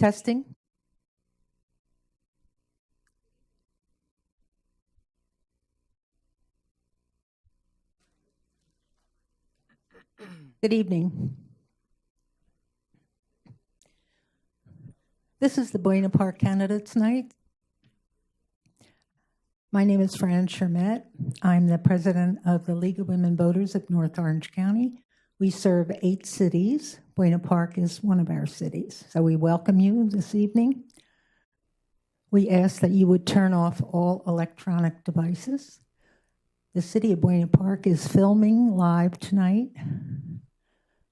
Testing. Good evening. This is the Buena Park Candidates Night. My name is Fran Shermette. I'm the president of the League of Women Voters of North Orange County. We serve 8 cities. Buena Park is one of our cities. So we welcome you this evening. We ask that you would turn off all electronic devices. The city of Buena Park is filming live tonight.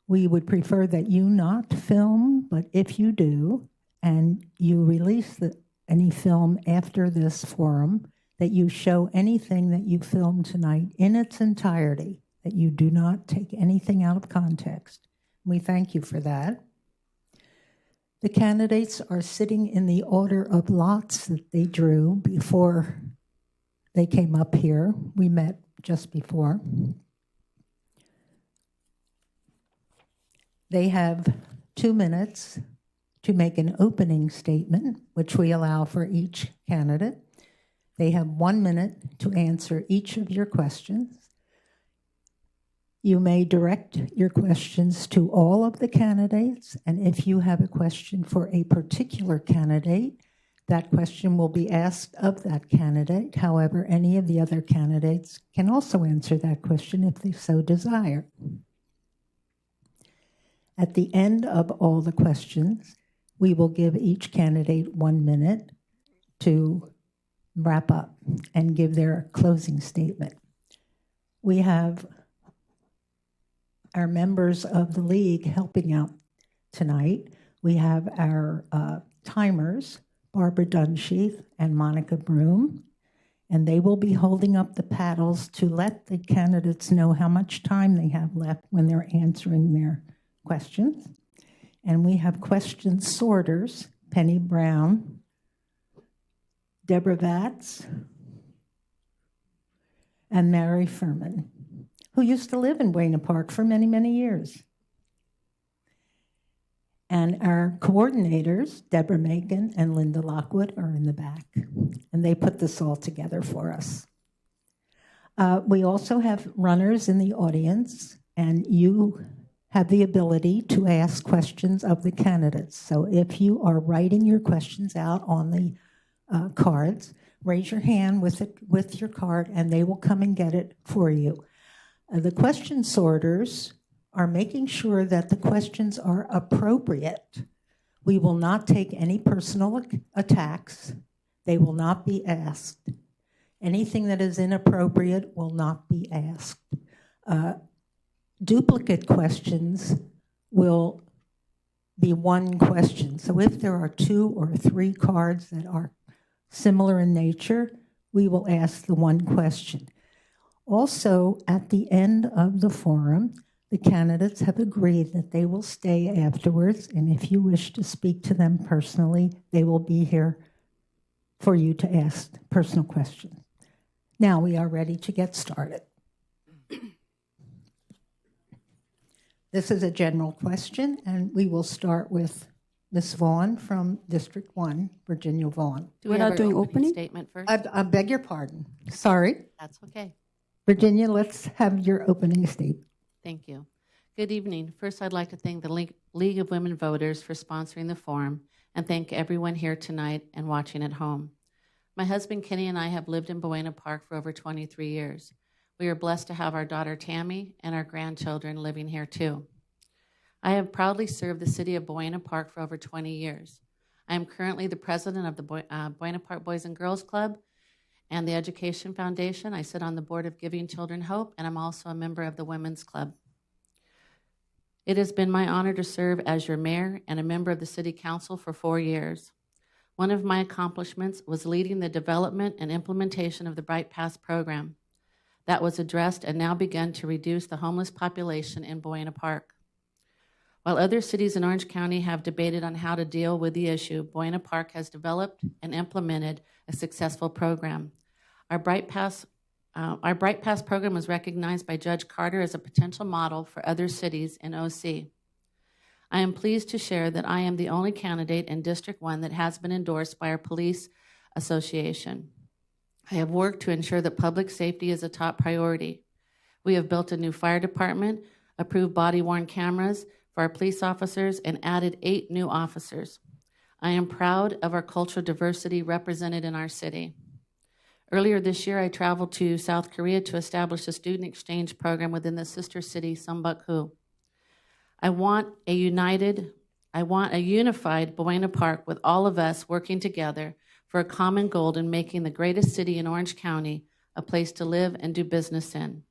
We would prefer that you not film, but if you do, and you release any film after this forum, that you show anything that you filmed tonight in its entirety, that you do not take anything out of context. We thank you for that. The candidates are sitting in the order of lots that they drew before they came up here. We met just before. They have 2 minutes to make an opening statement, which we allow for each candidate. They have 1 minute to answer each of your questions. You may direct your questions to all of the candidates, and if you have a question for a particular candidate, that question will be asked of that candidate. However, any of the other candidates can also answer that question if they so desire. At the end of all the questions, we will give each candidate 1 minute to wrap up and give their closing statement. We have our members of the league helping out tonight. We have our timers, Barbara Dunsheath and Monica Broom, and they will be holding up the paddles to let the candidates know how much time they have left when they're answering their questions. And we have question sorters, Penny Brown, Deborah Vatz, and Mary Furman, who used to live in Buena Park for many, many years. And our coordinators, Deborah Macon and Linda Lockwood, are in the back, and they put this all together for us. We also have runners in the audience, and you have the ability to ask questions of the candidates. So if you are writing your questions out on the cards, raise your hand with your card, and they will come and get it for you. The question sorters are making sure that the questions are appropriate. We will not take any personal attacks. They will not be asked. Anything that is inappropriate will not be asked. Duplicate questions will be one question. So if there are 2 or 3 cards that are similar in nature, we will ask the one question. Also, at the end of the forum, the candidates have agreed that they will stay afterwards, and if you wish to speak to them personally, they will be here for you to ask personal questions. Now we are ready to get started. This is a general question, and we will start with Ms. Vaughn from District 1, Virginia Vaughn. We're not doing opening statement first? I beg your pardon. Sorry. That's okay. Virginia, let's have your opening statement. Thank you. Good evening. First, I'd like to thank the League of Women Voters for sponsoring the forum and thank everyone here tonight and watching at home. My husband, Kenny, and I have lived in Buena Park for over 23 years. We are blessed to have our daughter, Tammy, and our grandchildren living here, too. I have proudly served the city of Buena Park for over 20 years. I am currently the president of the Buena Park Boys and Girls Club and the Education Foundation. I sit on the board of Giving Children Hope, and I'm also a member of the Women's Club. It has been my honor to serve as your mayor and a member of the city council for 4 years. One of my accomplishments was leading the development and implementation of the Bright Paths program that was addressed and now begun to reduce the homeless population in Buena Park. While other cities in Orange County have debated on how to deal with the issue, Buena Park has developed and implemented a successful program. Our Bright Paths program was recognized by Judge Carter as a potential model for other cities in OC. I am pleased to share that I am the only candidate in District 1 that has been endorsed by our police association. I have worked to ensure that public safety is a top priority. We have built a new fire department, approved body-worn cameras for our police officers, and added 8 new officers. I am proud of our cultural diversity represented in our city. Earlier this year, I traveled to South Korea to establish a student exchange program within the sister city, Sambakhu. I want a unified Buena Park with all of us working together for a common goal in making the greatest city in Orange County a place to live and do business in.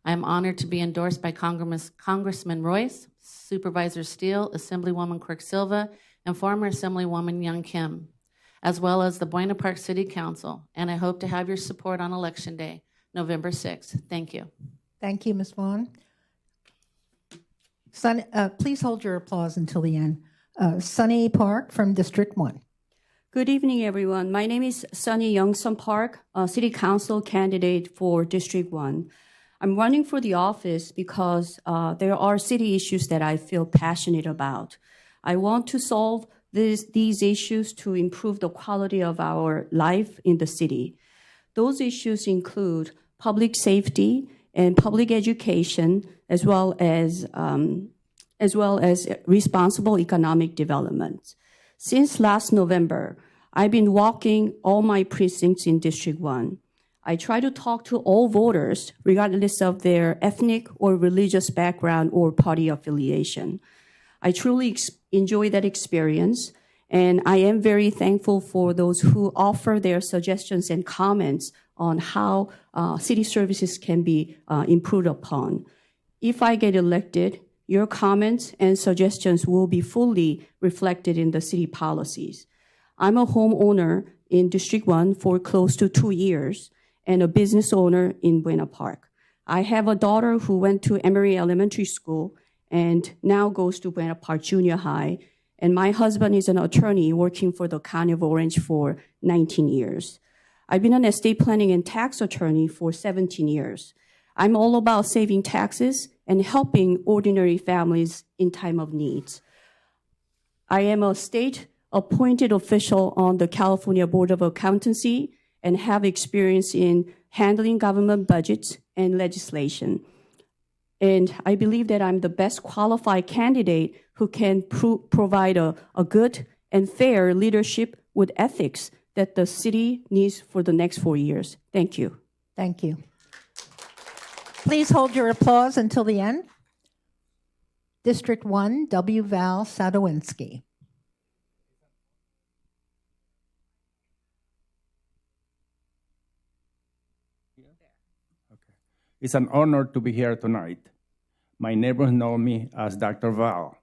I am honored to be endorsed by Congressman Royce, Supervisor Steele, Assemblywoman Quirk Silva, and former Assemblywoman Young Kim, as well as the Buena Park City Council, and I hope to have your support on Election Day, November 6th. Thank you. Thank you, Ms. Vaughn. Please hold your applause until the end. Sunny Park from District 1. Good evening, everyone. My name is Sunny Youngsun Park, a City Council candidate for District 1. I'm running for the office because there are city issues that I feel passionate about. I want to solve these issues to improve the quality of our life in the city. Those issues include public safety and public education, as well as responsible economic development. Since last November, I've been walking all my precincts in District 1. I try to talk to all voters, regardless of their ethnic or religious background or party affiliation. I truly enjoy that experience, and I am very thankful for those who offer their suggestions and comments on how city services can be improved upon. If I get elected, your comments and suggestions will be fully reflected in the city policies. I'm a homeowner in District 1 for close to 2 years and a business owner in Buena Park. I have a daughter who went to Emory Elementary School and now goes to Buena Park Junior High, and my husband is an attorney working for the County of Orange for 19 years. I've been an estate planning and tax attorney for 17 years. I'm all about saving taxes and helping ordinary families in time of needs. I am a state-appointed official on the California Board of Accountancy and have experience in handling government budgets and legislation. And I believe that I'm the best qualified candidate who can provide a good and fair leadership with ethics that the city needs for the next 4 years. Thank you. Thank you. Please hold your applause until the end. District 1, W. Val Sadowinski. Okay. It's an honor to be here tonight. My neighbors know me as Dr. Val.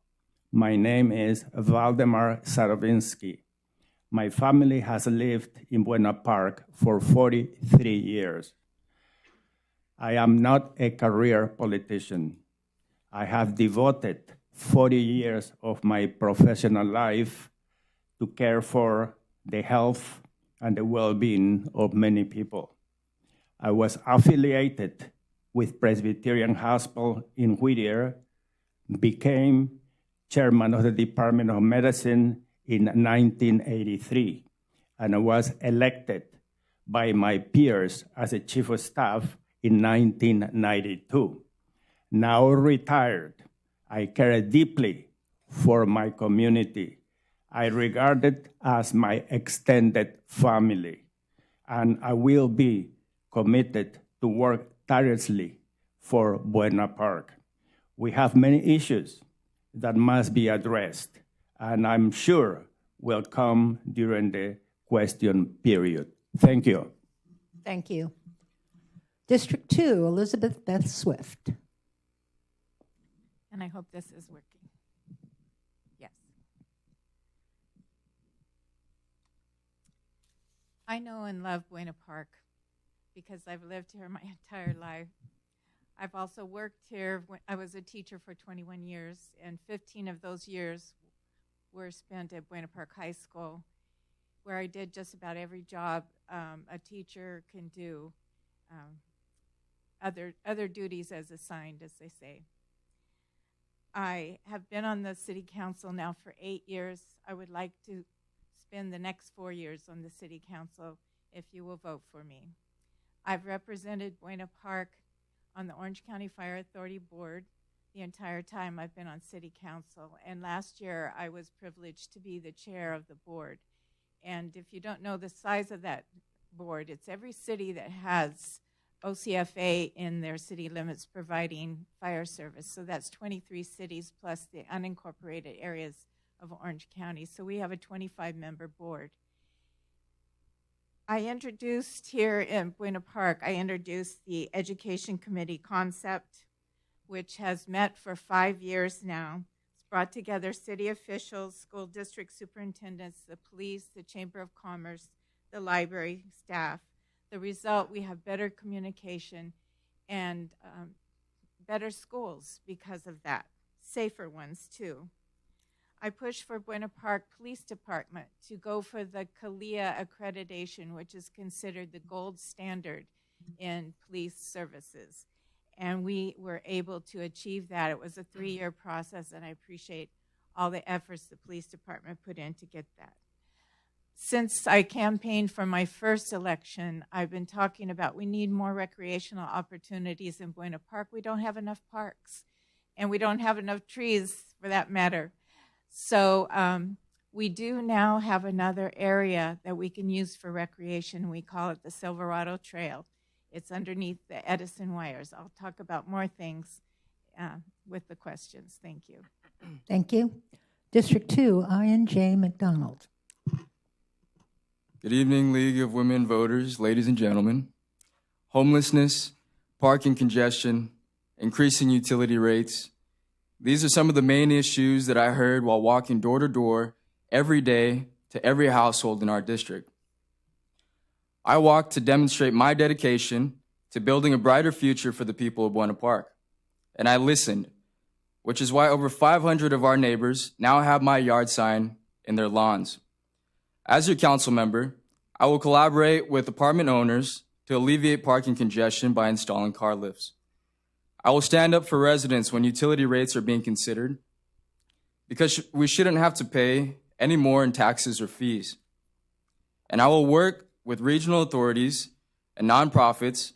My name is Valdemar Sadowinski. My family has lived in Buena Park for 43 years. I am not a career politician. I have devoted 40 years of my professional life to care for the health and the well-being of many people. I was affiliated with Presbyterian Hospital in Whittier, became chairman of the Department of Medicine in 1983, and I was elected by my peers as a chief of staff in 1992. Now retired, I care deeply for my community. I regard it as my extended family, and I will be committed to work tirelessly for Buena Park. We have many issues that must be addressed, and I'm sure will come during the question period. Thank you. Thank you. District 2, Elizabeth Beth Swift. And I hope this is working. Yes. I know and love Buena Park because I've lived here my entire life. I've also worked here. I was a teacher for 21 years, and 15 of those years were spent at Buena Park High School, where I did just about every job a teacher can do, other duties as assigned, as they say. I have been on the city council now for 8 years. I would like to spend the next 4 years on the city council if you will vote for me. I've represented Buena Park on the Orange County Fire Authority Board the entire time I've been on city council. And last year I was privileged to be the chair of the board. And if you don't know the size of that board, it's every city that has OCFA in their city limits providing fire service. So that's 23 cities plus the unincorporated areas of Orange County. So we have a 25-member board. I introduced here in Buena Park, I introduced the Education Committee concept, which has met for 5 years now. It's brought together city officials, school district superintendents, the police, the Chamber of Commerce, the library staff. The result, we have better communication and better schools because of that, safer ones too. I pushed for Buena Park Police Department to go for the CALIA accreditation, which is considered the gold standard in police services. And we were able to achieve that. It was a 3-year process, and I appreciate all the efforts the police department put in to get that. Since I campaigned for my first election, I've been talking about we need more recreational opportunities in Buena Park. We don't have enough parks, and we don't have enough trees for that matter. So we do now have another area that we can use for recreation. We call it the Silverado Trail. It's underneath the Edison wires. I'll talk about more things with the questions. Thank you. Thank you. District 2, Ian J. McDonald. Good evening, League of Women Voters, ladies and gentlemen. Homelessness, parking congestion, increasing utility rates. These are some of the main issues that I heard while walking door to door every day to every household in our district. I walked to demonstrate my dedication to building a brighter future for the people of Buena Park. And I listened, which is why over 500 of our neighbors now have my yard sign in their lawns. As your council member, I will collaborate with apartment owners to alleviate parking congestion by installing car lifts. I will stand up for residents when utility rates are being considered, because we shouldn't have to pay any more in taxes or fees. And I will work with regional authorities and nonprofits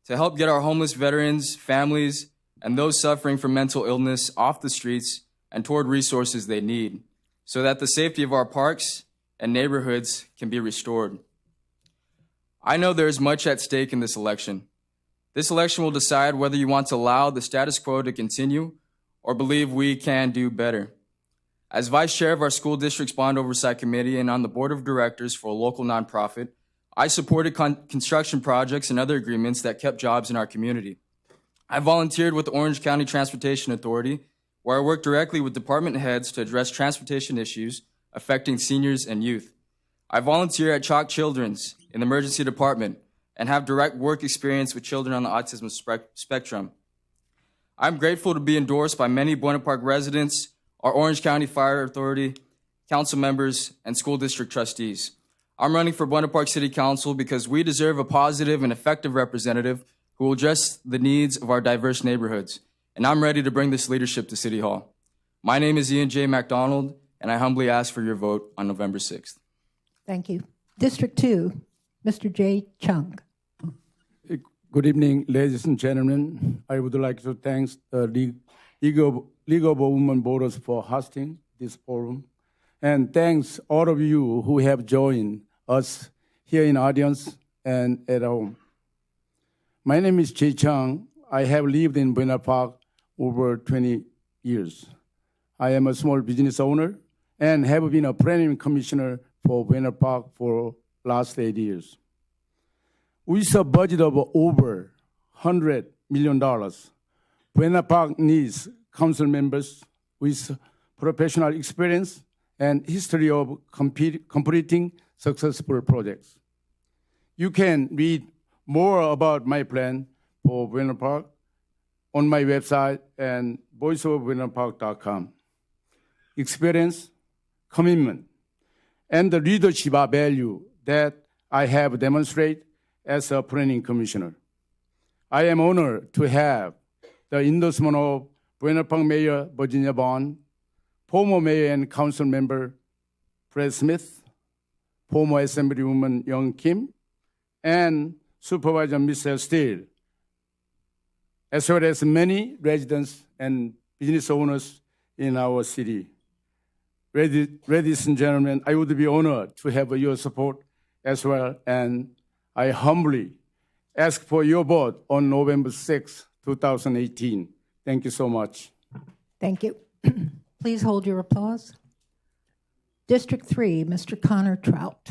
to help get our homeless veterans, families, and those suffering from mental illness off the streets and toward resources they need, so that the safety of our parks and neighborhoods can be restored. I know there is much at stake in this election. This election will decide whether you want to allow the status quo to continue or believe we can do better. As vice chair of our school district's bond oversight committee and on the board of directors for a local nonprofit, I supported construction projects and other agreements that kept jobs in our community. I volunteered with the Orange County Transportation Authority, where I worked directly with department heads to address transportation issues affecting seniors and youth. I volunteer at Chalk Children's in the emergency department and have direct work experience with children on the autism spectrum. I'm grateful to be endorsed by many Buena Park residents, our Orange County Fire Authority, council members, and school district trustees. I'm running for Buena Park City Council because we deserve a positive and effective representative who will address the needs of our diverse neighborhoods, and I'm ready to bring this leadership to City Hall. My name is Ian J. McDonald, and I humbly ask for your vote on November 6th. Thank you. District 2, Mr. J. Chung. Good evening, ladies and gentlemen. I would like to thank the League of Women Voters for hosting this forum. And thanks all of you who have joined us here in audience and at home. My name is Jay Chung. I have lived in Buena Park over 20 years. I am a small business owner and have been a planning commissioner for Buena Park for last 8 years. With a budget of over $100 million, Buena Park needs council members with professional experience and history of completing successful projects. You can read more about my plan for Buena Park on my website and voiceofbuenapark.com. Experience, commitment, and the leadership value that I have demonstrated as a planning commissioner. I am honored to have the endorsement of Buena Park Mayor Virginia Vaughn, former Mayor and Council Member Fred Smith, former Assemblywoman Young Kim, and Supervisor Michelle Steele, as well as many residents and business owners in our city. Ladies and gentlemen, I would be honored to have your support as well, and I humbly ask for your vote on November 6, 2018. Thank you so much. Thank you. Please hold your applause. District 3, Mr. Connor Trout.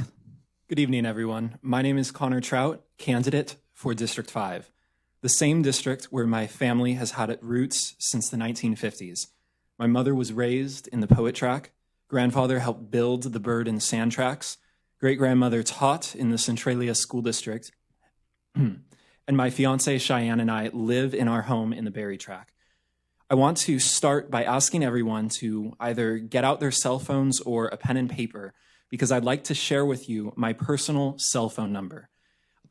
Good evening, everyone. My name is Connor Trout, candidate for District 5, the same district where my family has had its roots since the 1950s. My mother was raised in the poet track, grandfather helped build the bird and sand tracks, great-grandmother taught in the Centralia School District, and my fiancée Cheyenne and I live in our home in the Berry Track. I want to start by asking everyone to either get out their cell phones or a pen and paper, because I'd like to share with you my personal cell phone number.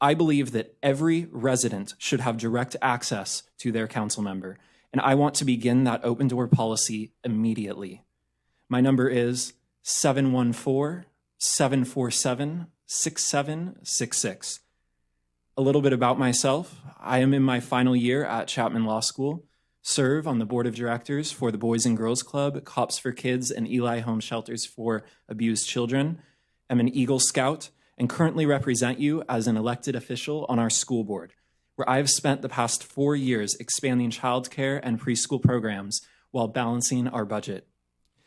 I believe that every resident should have direct access to their council member, and I want to begin that open door policy immediately. My number is 714-747-6766. A little bit about myself. I am in my final year at Chapman Law School, serve on the board of directors for the Boys and Girls Club, Cops for Kids, and Eli Home Shelters for Abused Children. I'm an Eagle Scout and currently represent you as an elected official on our school board, where I've spent the past 4 years expanding childcare and preschool programs while balancing our budget.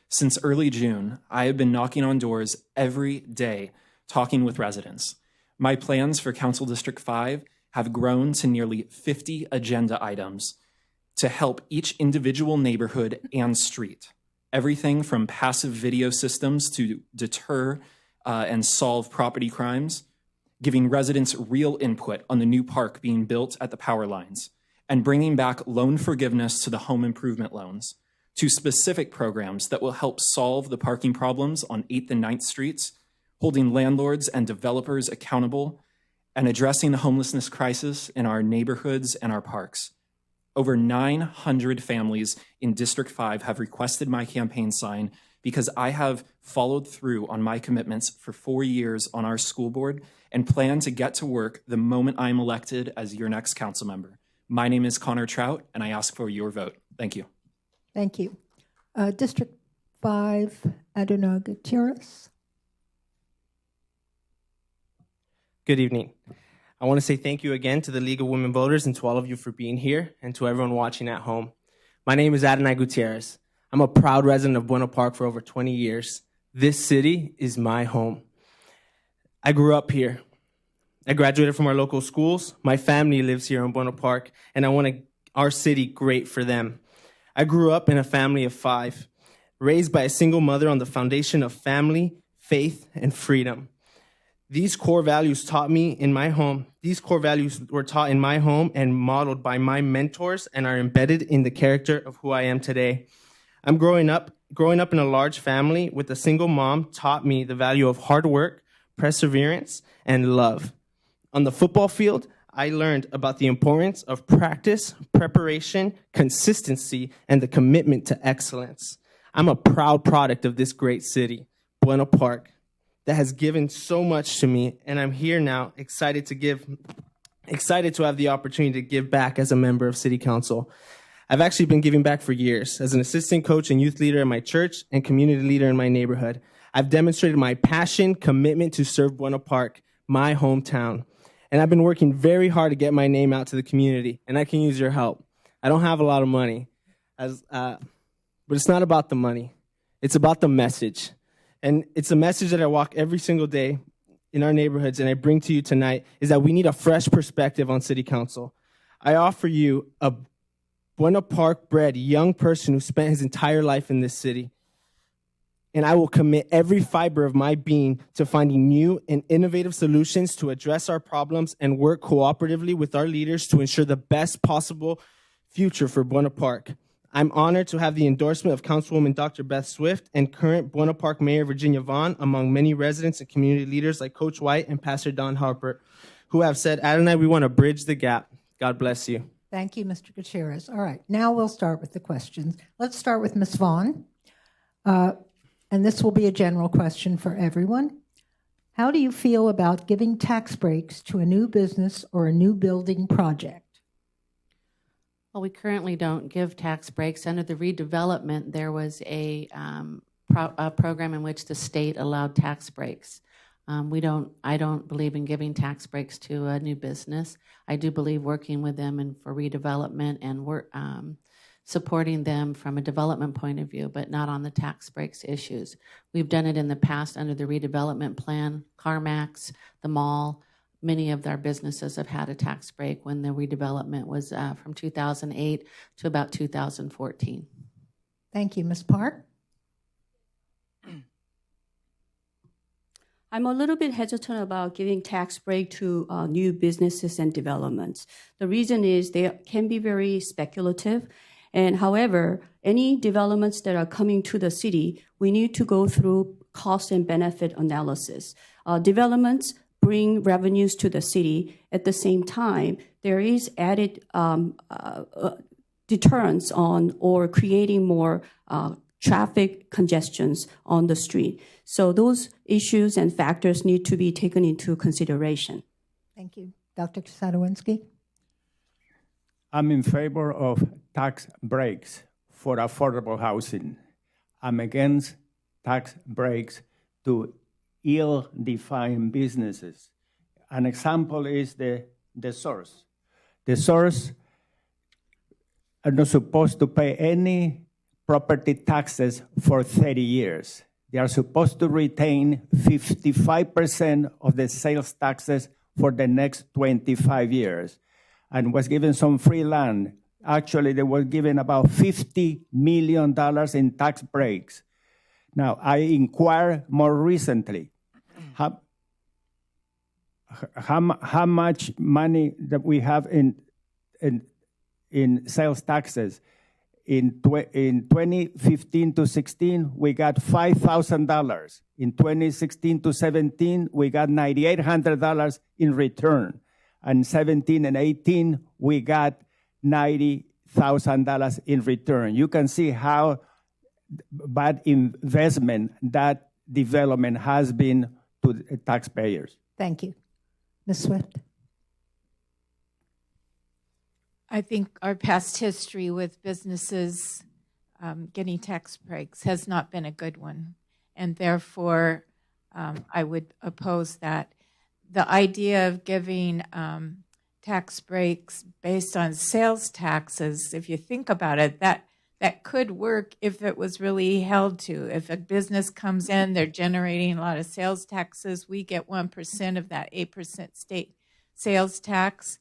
Since early June, I have been knocking on doors every day, talking with residents. My plans for Council District 5 have grown to nearly 50 agenda items to help each individual neighborhood and street. Everything from passive video systems to deter and solve property crimes, giving residents real input on the new park being built at the power lines, and bringing back loan forgiveness to the home improvement loans, to specific programs that will help solve the parking problems on 8th and 9th Streets, holding landlords and developers accountable, and addressing the homelessness crisis in our neighborhoods and our parks. Over 900 families in District 5 have requested my campaign sign because I have followed through on my commitments for 4 years on our school board and plan to get to work the moment I'm elected as your next council member. My name is Connor Trout, and I ask for your vote. Thank you. Thank you. District 5, Adonai Gutierrez. Good evening. I want to say thank you again to the League of Women Voters and to all of you for being here and to everyone watching at home. My name is Adonai Gutierrez. I'm a proud resident of Buena Park for over 20 years. This city is my home. I grew up here. I graduated from our local schools. My family lives here in Buena Park, and I want our city great for them. I grew up in a family of 5, raised by a single mother on the foundation of family, faith, and freedom. These core values taught me in my home. These core values were taught in my home and modeled by my mentors and are embedded in the character of who I am today. I'm growing up in a large family with a single mom taught me the value of hard work, perseverance, and love. On the football field, I learned about the importance of practice, preparation, consistency, and the commitment to excellence. I'm a proud product of this great city, Buena Park, that has given so much to me, and I'm here now excited to have the opportunity to give back as a member of City Council. I've actually been giving back for years as an assistant coach and youth leader in my church and community leader in my neighborhood. I've demonstrated my passion, commitment to serve Buena Park, my hometown. And I've been working very hard to get my name out to the community, and I can use your help. I don't have a lot of money, but it's not about the money. It's about the message. And it's a message that I walk every single day in our neighborhoods, and I bring to you tonight, is that we need a fresh perspective on City Council. I offer you a Buena Park-bred young person who spent his entire life in this city. And I will commit every fiber of my being to finding new and innovative solutions to address our problems and work cooperatively with our leaders to ensure the best possible future for Buena Park. I'm honored to have the endorsement of Councilwoman Dr. Beth Swift and current Buena Park Mayor Virginia Vaughn, among many residents and community leaders like Coach White and Pastor Don Harper, who have said, Adonai, we want to bridge the gap. God bless you. Thank you, Mr. Gutierrez. All right, now we'll start with the questions. Let's start with Ms. Vaughn. And this will be a general question for everyone. How do you feel about giving tax breaks to a new business or a new building project? Well, we currently don't give tax breaks. Under the redevelopment, there was a program in which the state allowed tax breaks. I don't believe in giving tax breaks to a new business. I do believe working with them and for redevelopment and supporting them from a development point of view, but not on the tax breaks issues. We've done it in the past under the redevelopment plan, CarMax, the mall. Many of our businesses have had a tax break when the redevelopment was from 2008 to about 2014. Thank you, Ms. Park. I'm a little bit hesitant about giving tax break to new businesses and developments. The reason is they can be very speculative. And however, any developments that are coming to the city, we need to go through cost and benefit analysis. Developments bring revenues to the city. At the same time, there is added deterrence on or creating more traffic congestions on the street. So those issues and factors need to be taken into consideration. Thank you. Dr. Sadowinski? I'm in favor of tax breaks for affordable housing. I'm against tax breaks to ill-defined businesses. An example is the source. The source are not supposed to pay any property taxes for 30 years. They are supposed to retain 55% of the sales taxes for the next 25 years and was given some free land. Actually, they were given about $50 million in tax breaks. Now, I inquired more recently how much money that we have in sales taxes. In 2015 to 16, we got $5,000. In 2016 to 17, we got $9,800 in return. And 17 and 18, we got $90,000 in return. You can see how bad investment that development has been to the taxpayers. Thank you. Ms. Swift? I think our past history with businesses getting tax breaks has not been a good one. And therefore, I would oppose that. The idea of giving tax breaks based on sales taxes, if you think about it, that could work if it was really held to. If a business comes in, they're generating a lot of sales taxes, we get 1% of that 8% state sales tax.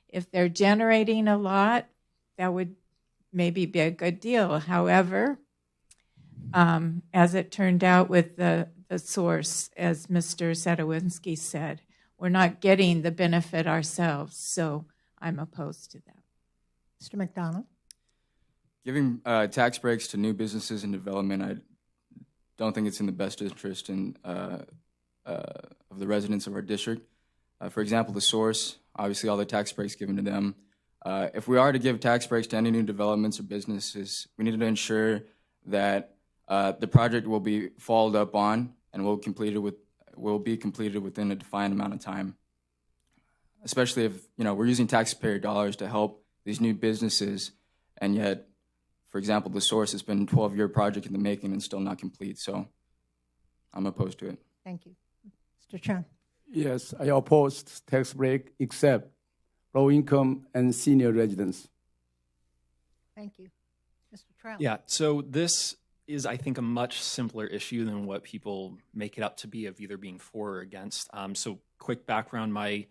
If they're generating a lot, that would maybe be a good deal. However, as it turned out with the source, as Mr. Sadowinski said, we're not getting the benefit ourselves, so I'm opposed to that. Mr. McDonald? Giving tax breaks to new businesses and development, I don't think it's in the best interest of the residents of our district. For example, the source, obviously all the tax breaks given to them. If we are to give tax breaks to any new developments or businesses, we need to ensure that the project will be followed up on and will be completed within a defined amount of time. Especially if we're using taxpayer dollars to help these new businesses, and yet, for example, the source has been a 12-year project in the making and still not complete. So I'm opposed to it. Thank you. Mr. Chung? Yes, I oppose tax break except low-income and senior residents. Thank you. Mr. Trout? Yeah, so this is, I think, a much simpler issue than what people make it up to be of either being for or against. So quick background, my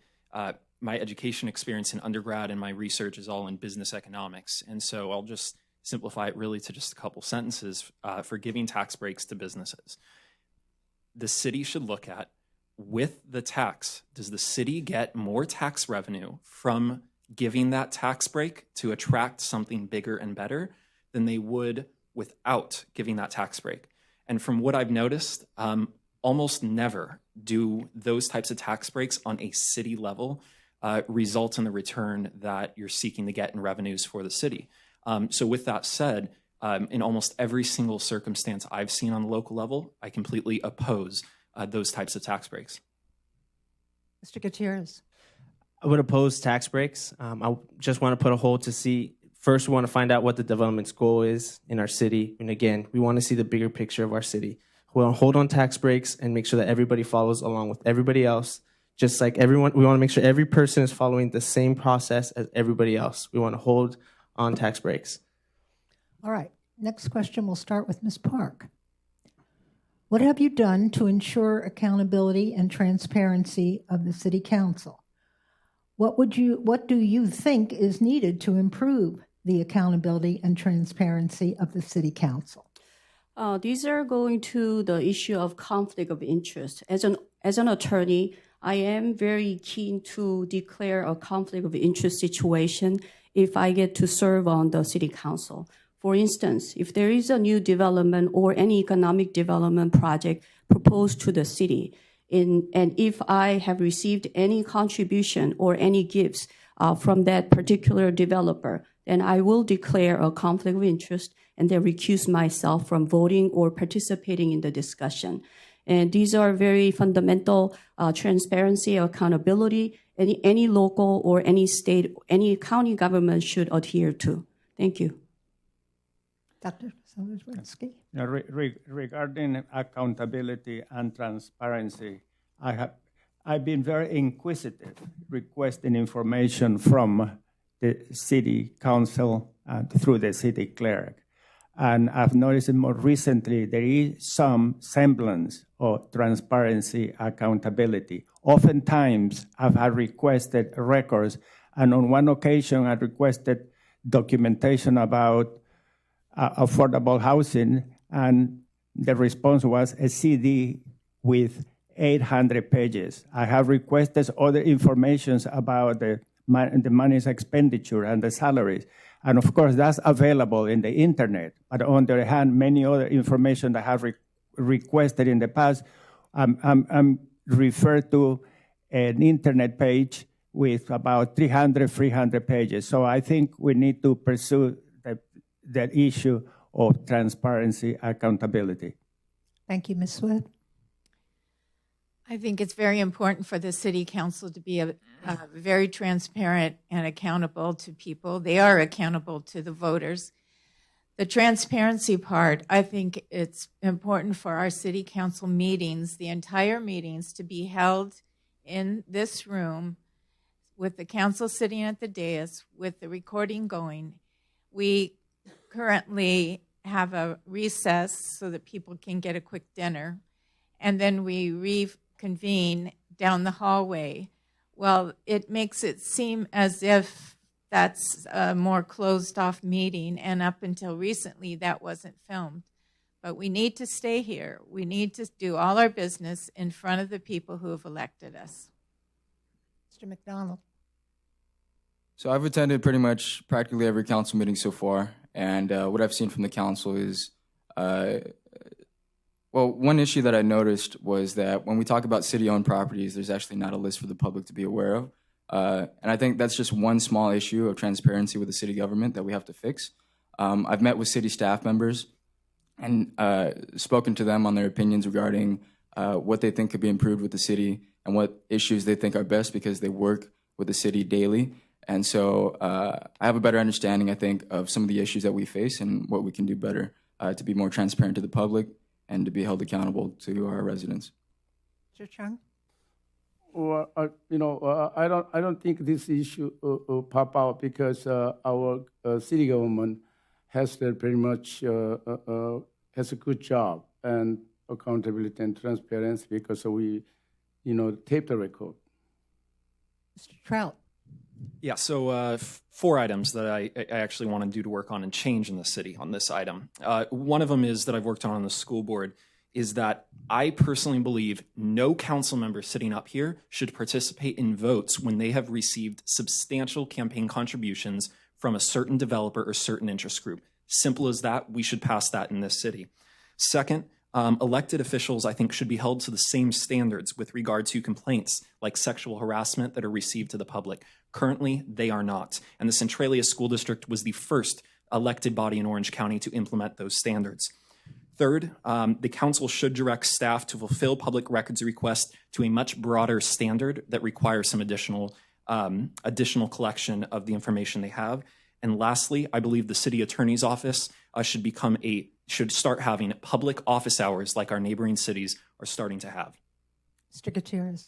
education experience in undergrad and my research is all in business economics. And so I'll just simplify it really to just a couple sentences for giving tax breaks to businesses. The city should look at, with the tax, does the city get more tax revenue from giving that tax break to attract something bigger and better than they would without giving that tax break? And from what I've noticed, almost never do those types of tax breaks on a city level results in the return that you're seeking to get in revenues for the city. So with that said, in almost every single circumstance I've seen on the local level, I completely oppose those types of tax breaks. Mr. Gutierrez. I would oppose tax breaks. I just want to put a hold to see. First, we want to find out what the development's goal is in our city. And again, we want to see the bigger picture of our city. We want to hold on tax breaks and make sure that everybody follows along with everybody else. Just like everyone, we want to make sure every person is following the same process as everybody else. We want to hold on tax breaks. All right. Next question, we'll start with Ms. Park. What have you done to ensure accountability and transparency of the City Council? What do you think is needed to improve the accountability and transparency of the City Council? These are going to the issue of conflict of interest. As an attorney, I am very keen to declare a conflict of interest situation if I get to serve on the City Council. For instance, if there is a new development or any economic development project proposed to the city, and if I have received any contribution or any gifts from that particular developer, then I will declare a conflict of interest and then recuse myself from voting or participating in the discussion. And these are very fundamental transparency, accountability, any local or any state, any county government should adhere to. Thank you. Dr. Sanders-Winsky. Regarding accountability and transparency, I've been very inquisitive, requesting information from the City Council and through the City Clerk. And I've noticed more recently there is some semblance of transparency, accountability. Oftentimes, I've had requested records, and on one occasion, I requested documentation about affordable housing, and the response was a CD with 800 pages. I have requested other information about the money's expenditure and the salaries. And of course, that's available in the internet. But on the other hand, many other information that I have requested in the past, I'm referred to an internet page with about 300 pages. So I think we need to pursue that issue of transparency, accountability. Thank you, Ms. Swift. I think it's very important for the City Council to be very transparent and accountable to people. They are accountable to the voters. The transparency part, I think it's important for our City Council meetings, the entire meetings, to be held in this room with the council sitting at the dais, with the recording going. We currently have a recess so that people can get a quick dinner, and then we reconvene down the hallway. Well, it makes it seem as if that's a more closed-off meeting, and up until recently, that wasn't filmed. But we need to stay here. We need to do all our business in front of the people who have elected us. Mr. McDonald. So I've attended pretty much practically every council meeting so far, and what I've seen from the council is, well, one issue that I noticed was that when we talk about city-owned properties, there's actually not a list for the public to be aware of. And I think that's just one small issue of transparency with the city government that we have to fix. I've met with city staff members and spoken to them on their opinions regarding what they think could be improved with the city and what issues they think are best because they work with the city daily. And so I have a better understanding, I think, of some of the issues that we face and what we can do better to be more transparent to the public and to be held accountable to our residents. Mr. Chung? Well, I don't think this issue will pop out because our city government has pretty much has a good job and accountability and transparency because we, tape the record. Mr. Trout? Yeah, so 4 items that I actually want to do to work on and change in the city on this item. One of them is that I've worked on the school board is that I personally believe no council member sitting up here should participate in votes when they have received substantial campaign contributions from a certain developer or certain interest group. Simple as that, we should pass that in this city. Second, Elected officials, I think, should be held to the same standards with regard to complaints like sexual harassment that are received to the public. Currently, they are not. And the Centralia School District was the first elected body in Orange County to implement those standards. Third, the council should direct staff to fulfill public records requests to a much broader standard that requires some additional collection of the information they have. And lastly, I believe the city attorney's office should start having public office hours like our neighboring cities are starting to have. Mr. Gutierrez.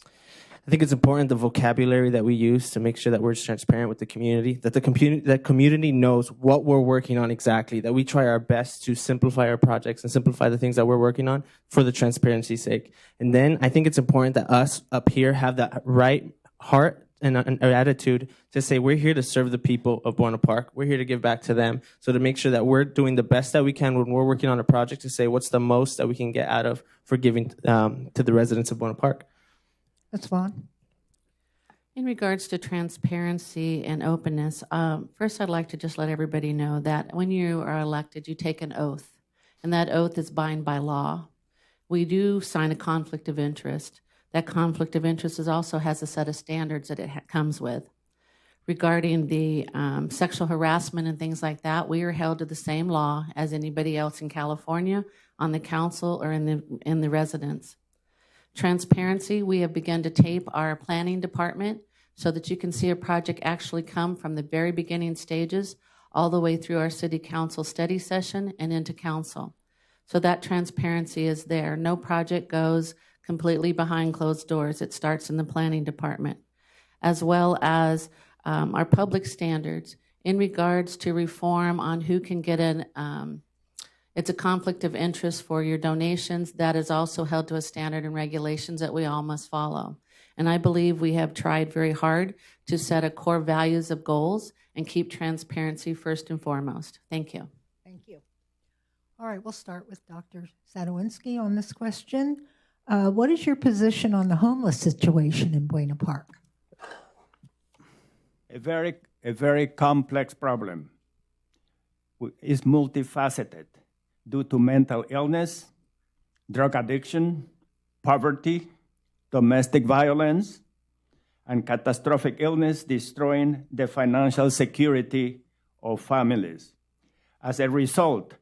I think it's important the vocabulary that we use to make sure that we're transparent with the community, that the community knows what we're working on exactly, that we try our best to simplify our projects and simplify the things that we're working on for the transparency's sake. And then I think it's important that us up here have that right heart and an attitude to say we're here to serve the people of Buena Park. We're here to give back to them. So to make sure that we're doing the best that we can when we're working on a project to say what's the most that we can get out of for giving to the residents of Buena Park. That's fine. In regards to transparency and openness, first I'd like to just let everybody know that when you are elected, you take an oath, and that oath is bound by law. We do sign a conflict of interest. That conflict of interest also has a set of standards that it comes with. Regarding the sexual harassment and things like that, we are held to the same law as anybody else in California, on the council, or in the residence. Transparency, we have begun to tape our planning department so that you can see a project actually come from the very beginning stages all the way through our city council study session and into council. So that transparency is there. No project goes completely behind closed doors. It starts in the planning department, as well as our public standards in regards to reform on who can get it's a conflict of interest for your donations. That is also held to a standard and regulations that we all must follow. And I believe we have tried very hard to set a core values of goals and keep transparency first and foremost. Thank you. Thank you. All right, we'll start with Dr. Sadowinski on this question. What is your position on the homeless situation in Buena Park? A very complex problem. It's multifaceted due to mental illness, drug addiction, poverty, domestic violence, and catastrophic illness destroying the financial security of families. As a result,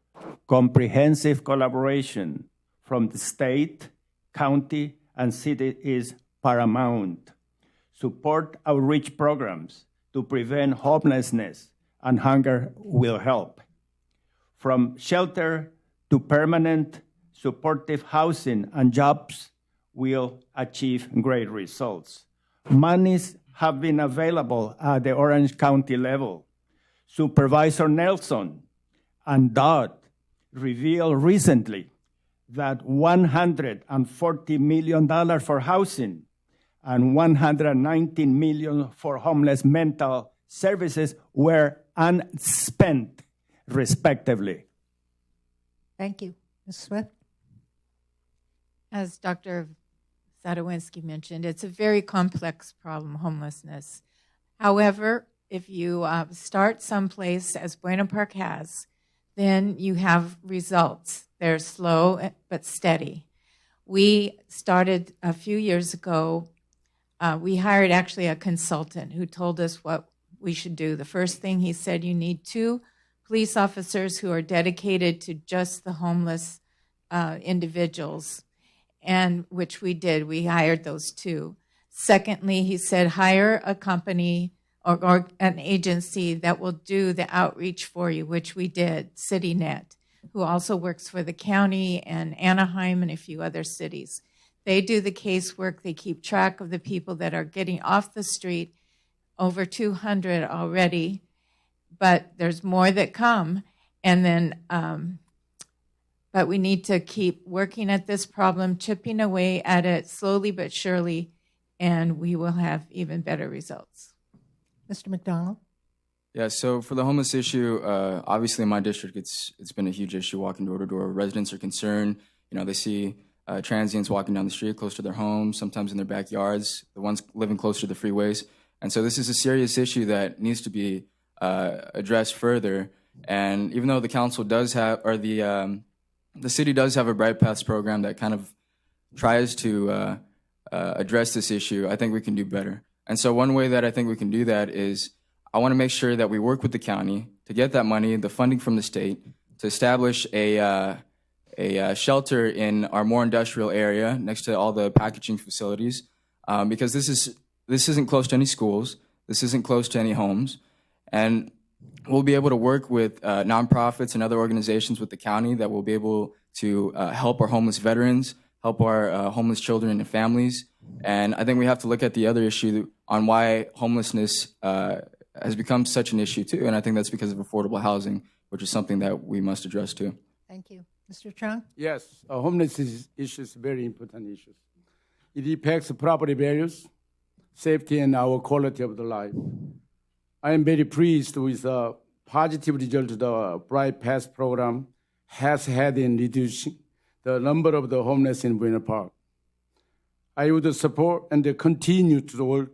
comprehensive collaboration from the state, county, and city is paramount. Support outreach programs to prevent homelessness and hunger will help. From shelter to permanent supportive housing and jobs will achieve great results. Monies have been available at the Orange County level. Supervisor Nelson and Dodd revealed recently that $140 million for housing and $119 million for homeless mental services were unspent, respectively. Thank you. Ms. Swift? As Dr. Sadowinski mentioned, it's a very complex problem, homelessness. However, if you start someplace, as Buena Park has, then you have results. They're slow but steady. We started a few years ago. We hired actually a consultant who told us what we should do. The first thing he said, you need 2 police officers who are dedicated to just the homeless individuals, and which we did. We hired those 2. Secondly, he said, hire a company or an agency that will do the outreach for you, which we did, CityNet, who also works for the county and Anaheim and a few other cities. They do the casework. They keep track of the people that are getting off the street, over 200 already, but there's more that come. And then, but we need to keep working at this problem, chipping away at it slowly but surely, and we will have even better results. Mr. McDonald? Yeah, so for the homeless issue, obviously in my district, it's been a huge issue walking door to door. Residents are concerned. You know, they see transients walking down the street close to their homes, sometimes in their backyards, the ones living close to the freeways. And so this is a serious issue that needs to be addressed further. And even though the council does have, or the the city does have a Bright Paths program that kind of tries to address this issue. I think we can do better. And so one way that I think we can do that is I want to make sure that we work with the county to get that money, the funding from the state, to establish a shelter in our more industrial area next to all the packaging facilities, because this isn't close to any schools, this isn't close to any homes, and we'll be able to work with nonprofits and other organizations with the county that will be able to help our homeless veterans, help our homeless children and families. And I think we have to look at the other issue on why homelessness has become such an issue too, and I think that's because of affordable housing, which is something that we must address too. Thank you. Mr. Chung? Yes, homelessness issue is very important issue. It impacts property values, safety, and our quality of the life. I am very pleased with the positive result the Bright Paths program has had in reducing the number of the homeless in Buena Park. I would support and continue to work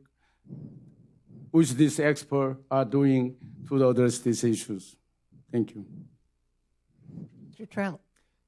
which these experts are doing to address these issues. Thank you. Mr. Trout?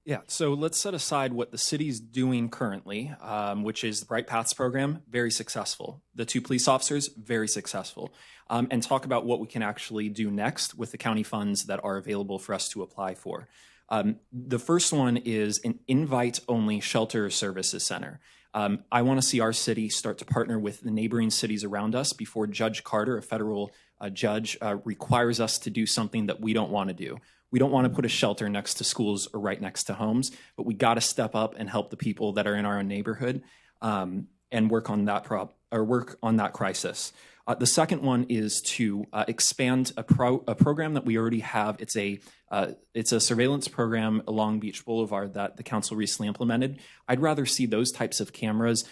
Yeah, so let's set aside what the city's doing currently, which is the Bright Paths program, very successful. The 2 police officers, very successful. And talk about what we can actually do next with the county funds that are available for us to apply for. The first one is an invite-only shelter services center. I want to see our city start to partner with the neighboring cities around us before Judge Carter, a federal judge, requires us to do something that we don't want to do. We don't want to put a shelter next to schools or right next to homes, but we got to step up and help the people that are in our own neighborhood and work on that crisis. The second one is to expand a program that we already have. It's a surveillance program along Beach Boulevard that the council recently implemented. I'd rather see those types of cameras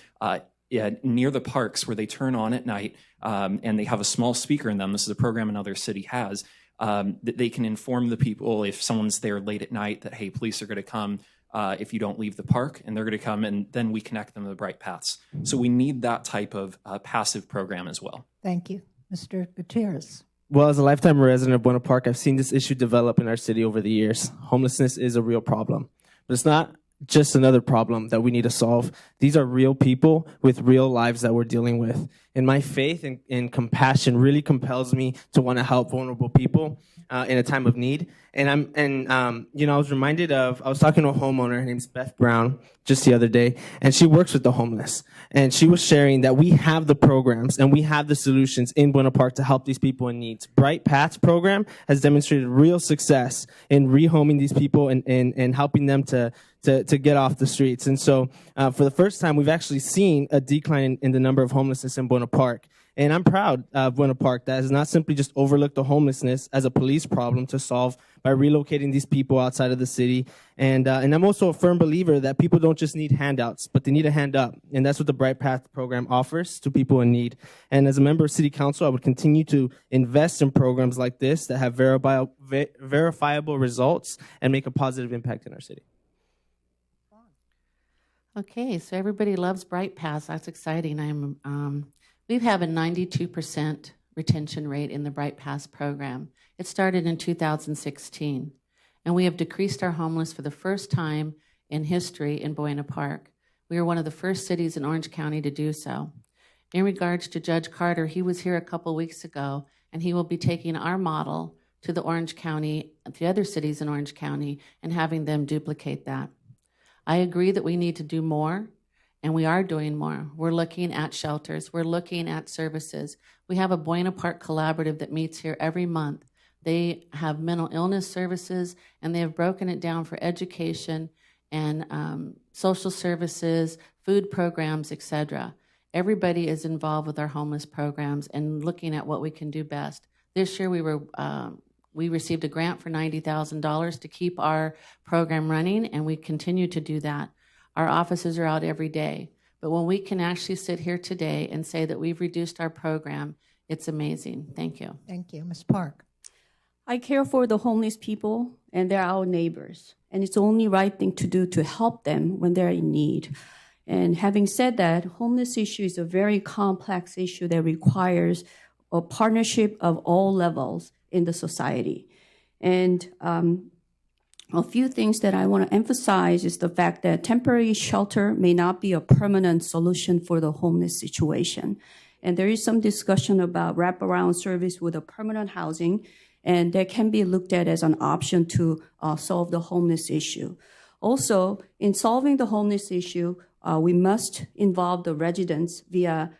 near the parks where they turn on at night and they have a small speaker in them. This is a program another city has. That they can inform the people if someone's there late at night that, hey, police are going to come if you don't leave the park, and they're going to come, and then we connect them to the Bright Paths. So we need that type of passive program as well. Thank you. Mr. Gutierrez? Well, as a lifetime resident of Buena Park, I've seen this issue develop in our city over the years. Homelessness is a real problem, but it's not just another problem that we need to solve. These are real people with real lives that we're dealing with. And my faith and compassion really compels me to want to help vulnerable people in a time of need. And I was reminded of, I was talking to a homeowner, her name's Beth Brown, just the other day, and she works with the homeless. And she was sharing that we have the programs and we have the solutions in Buena Park to help these people in need. Bright Paths program has demonstrated real success in rehoming these people and helping them to get off the streets. And so for the first time, we've actually seen a decline in the number of homelessness in Buena Park. And I'm proud of Buena Park that has not simply just overlooked the homelessness as a police problem to solve by relocating these people outside of the city. And I'm also a firm believer that people don't just need handouts, but they need a hand up. And that's what the Bright Path program offers to people in need. And as a member of City Council, I would continue to invest in programs like this that have verifiable results and make a positive impact in our city. Okay, so everybody loves Bright Paths. That's exciting. We have a 92% retention rate in the Bright Paths program. It started in 2016, and we have decreased our homeless for the first time in history in Buena Park. We are one of the first cities in Orange County to do so. In regards to Judge Carter, he was here a couple weeks ago, and he will be taking our model to the Orange County, the other cities in Orange County, and having them duplicate that. I agree that we need to do more, and we are doing more. We're looking at shelters. We're looking at services. We have a Buena Park Collaborative that meets here every month. They have mental illness services, and they have broken it down for education and social services, food programs, etc. Everybody is involved with our homeless programs and looking at what we can do best. This year we received a grant for $90,000 to keep our program running, and we continue to do that. Our offices are out every day. But when we can actually sit here today and say that we've reduced our program, it's amazing. Thank you. Thank you. Ms. Park? I care for the homeless people, and they're our neighbors. And it's the only right thing to do to help them when they're in need. And having said that, homeless issue is a very complex issue that requires a partnership of all levels in the society. And A few things that I want to emphasize is the fact that temporary shelter may not be a permanent solution for the homeless situation. And there is some discussion about wraparound service with a permanent housing, and that can be looked at as an option to solve the homeless issue. Also, in solving the homeless issue, we must involve the residents via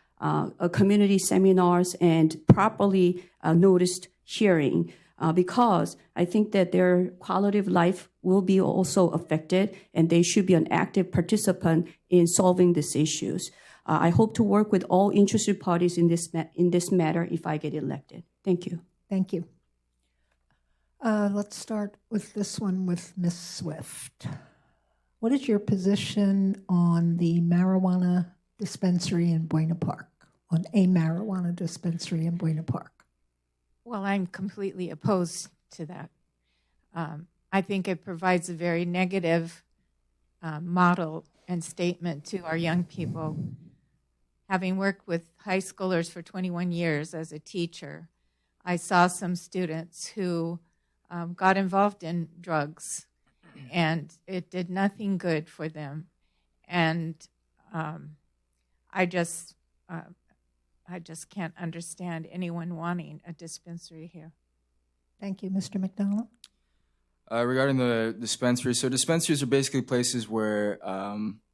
community seminars and properly noticed hearing. Because I think that their quality of life will be also affected, and they should be an active participant in solving these issues. I hope to work with all interested parties in this matter if I get elected. Thank you. Thank you. Let's start with this one with Ms. Swift. What is your position on the marijuana dispensary in Buena Park, on a marijuana dispensary in Buena Park? Well, I'm completely opposed to that. I think it provides a very negative model and statement to our young people. Having worked with high schoolers for 21 years as a teacher, I saw some students who got involved in drugs, and it did nothing good for them. And I just can't understand anyone wanting a dispensary here. Thank you. Mr. McDonald? Regarding the dispensary, so dispensaries are basically places where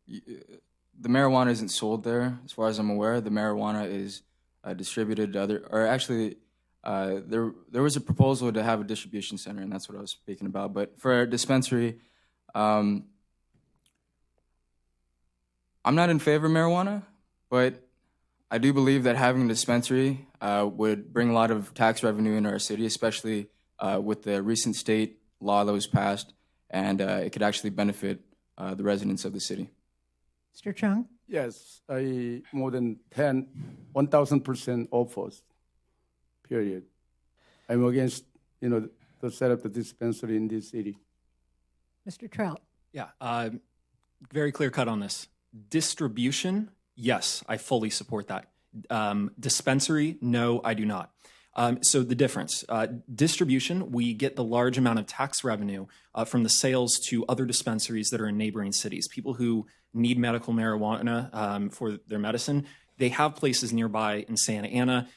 the marijuana isn't sold there. As far as I'm aware, the marijuana is distributed to other, or actually, there was a proposal to have a distribution center, and that's what I was speaking about. But for a dispensary, I'm not in favor of marijuana, but I do believe that having a dispensary would bring a lot of tax revenue into our city, especially with the recent state law that was passed, and it could actually benefit the residents of the city. Mr. Chung? Yes, I more than 1,000% opposed, period. I'm against, to set up the dispensary in this city. Mr. Trout? Yeah, very clear cut on this. Distribution, yes, I fully support that. Dispensary, no, I do not. So the difference, distribution, we get the large amount of tax revenue from the sales to other dispensaries that are in neighboring cities. People who need medical marijuana for their medicine, they have places nearby in Santa Ana.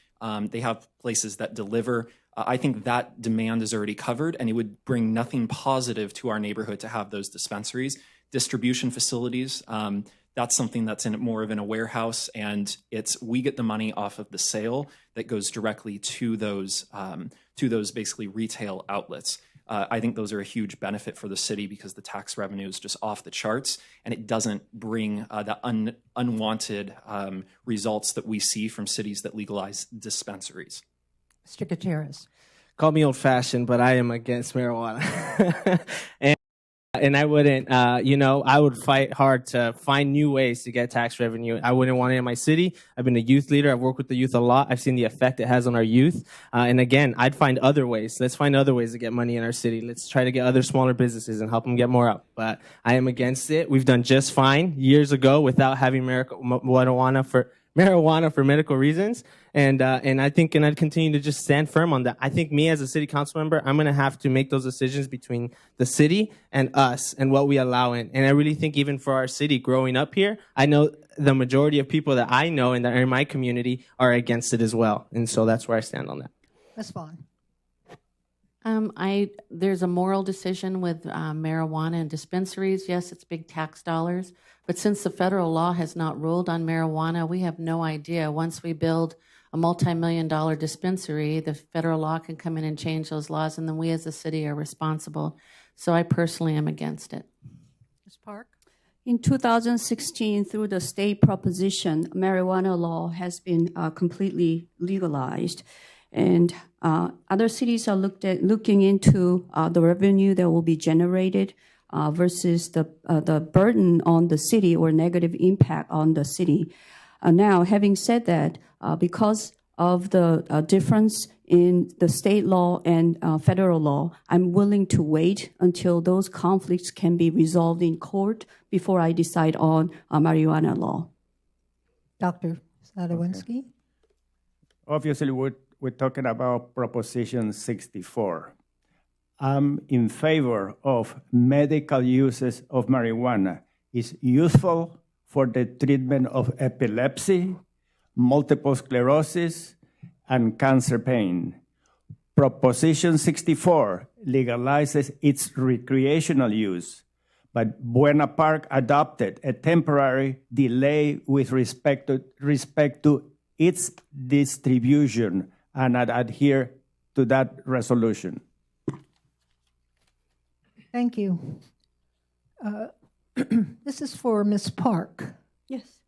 They have places that deliver. I think that demand is already covered, and it would bring nothing positive to our neighborhood to have those dispensaries. Distribution facilities, that's something that's in more of in a warehouse, and we get the money off of the sale that goes directly to those basically retail outlets. I think those are a huge benefit for the city because the tax revenue is just off the charts, and it doesn't bring the unwanted results that we see from cities that legalize dispensaries. Mr. Gutierrez? Call me old-fashioned, but I am against marijuana. And I wouldn't, I would fight hard to find new ways to get tax revenue. I wouldn't want it in my city. I've been a youth leader. I've worked with the youth a lot. I've seen the effect it has on our youth. And again, I'd find other ways. Let's find other ways to get money in our city. Let's try to get other smaller businesses and help them get more up. But I am against it. We've done just fine years ago without having marijuana for medical reasons. And I think, and I'd continue to just stand firm on that. I think me as a city council member, I'm going to have to make those decisions between the city and us and what we allow in. And I really think even for our city growing up here, I know the majority of people that I know and that are in my community are against it as well. And so that's where I stand on that. Ms. Vaughn? There's a moral decision with marijuana and dispensaries. Yes, it's big tax dollars. But since the federal law has not ruled on marijuana, we have no idea. Once we build a multi-million-dollar dispensary, the federal law can come in and change those laws, and then we as a city are responsible. So I personally am against it. Ms. Park? In 2016, through the state proposition, marijuana law has been completely legalized. And other cities are looking into the revenue that will be generated versus the burden on the city or negative impact on the city. Now, having said that, because of the difference in the state law and federal law, I'm willing to wait until those conflicts can be resolved in court before I decide on marijuana law. Dr. Sadowinski? Okay. Obviously, we're talking about Proposition 64. I'm in favor of medical uses of marijuana. It's useful for the treatment of epilepsy, multiple sclerosis, and cancer pain. Proposition 64 legalizes its recreational use, but Buena Park adopted a temporary delay with respect to its distribution and adhere to that resolution. Thank you. This is for Ms. Park. Yes.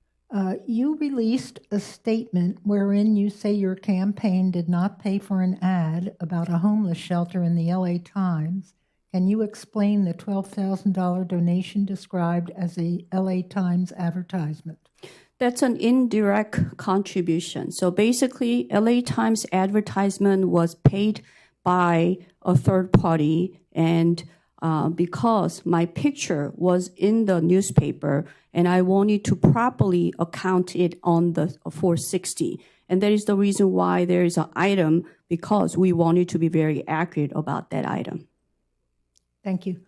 You released a statement wherein you say your campaign did not pay for an ad about a homeless shelter in the LA Times. Can you explain the $12,000 donation described as a LA Times advertisement? That's an indirect contribution. So basically, LA Times advertisement was paid by a third party, and because my picture was in the newspaper, and I wanted to properly account it on the 460. And that is the reason why there is an item, because we wanted to be very accurate about that item. Thank you.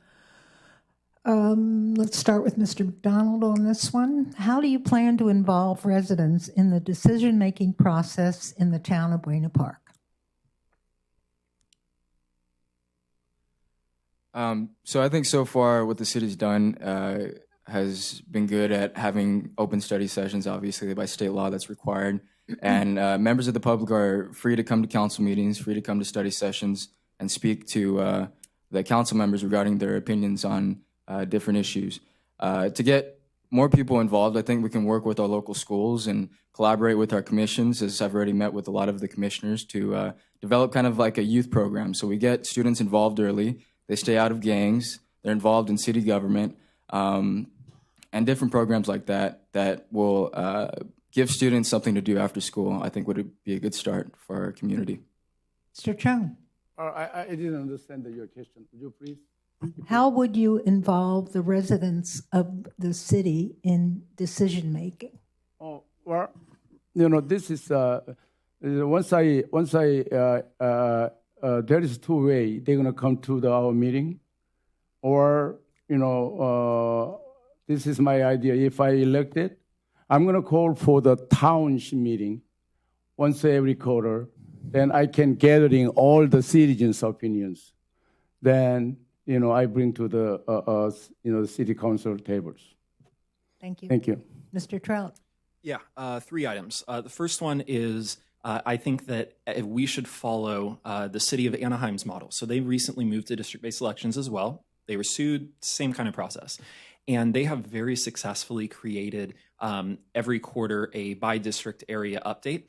Let's start with Mr. McDonald on this one. How do you plan to involve residents in the decision-making process in the town of Buena Park? So I think so far what the city's done has been good at having open study sessions. Obviously, by state law, that's required. And members of the public are free to come to council meetings, free to come to study sessions, and speak to the council members regarding their opinions on different issues. To get more people involved, I think we can work with our local schools and collaborate with our commissions, as I've already met with a lot of the commissioners, to develop kind of like a youth program. So we get students involved early. They stay out of gangs. They're involved in city government, and different programs like that that will give students something to do after school. I think would be a good start for our community. Mr. Chung, I didn't understand your question. Would you please? how would you involve the residents of the city in decision-making? Oh, well, this is there is two ways they're gonna come to our meeting, or this is my idea. If I elected, I'm gonna call for the township meeting once every quarter. Then I can gathering all the citizens' opinions. Then I bring to the city council tables. Thank you. Thank you. Mr. Trout. Yeah, 3 items. The first one is I think that we should follow the city of Anaheim's model. So they recently moved to district-based elections as well. They were sued, same kind of process. And they have very successfully created every quarter a by-district area update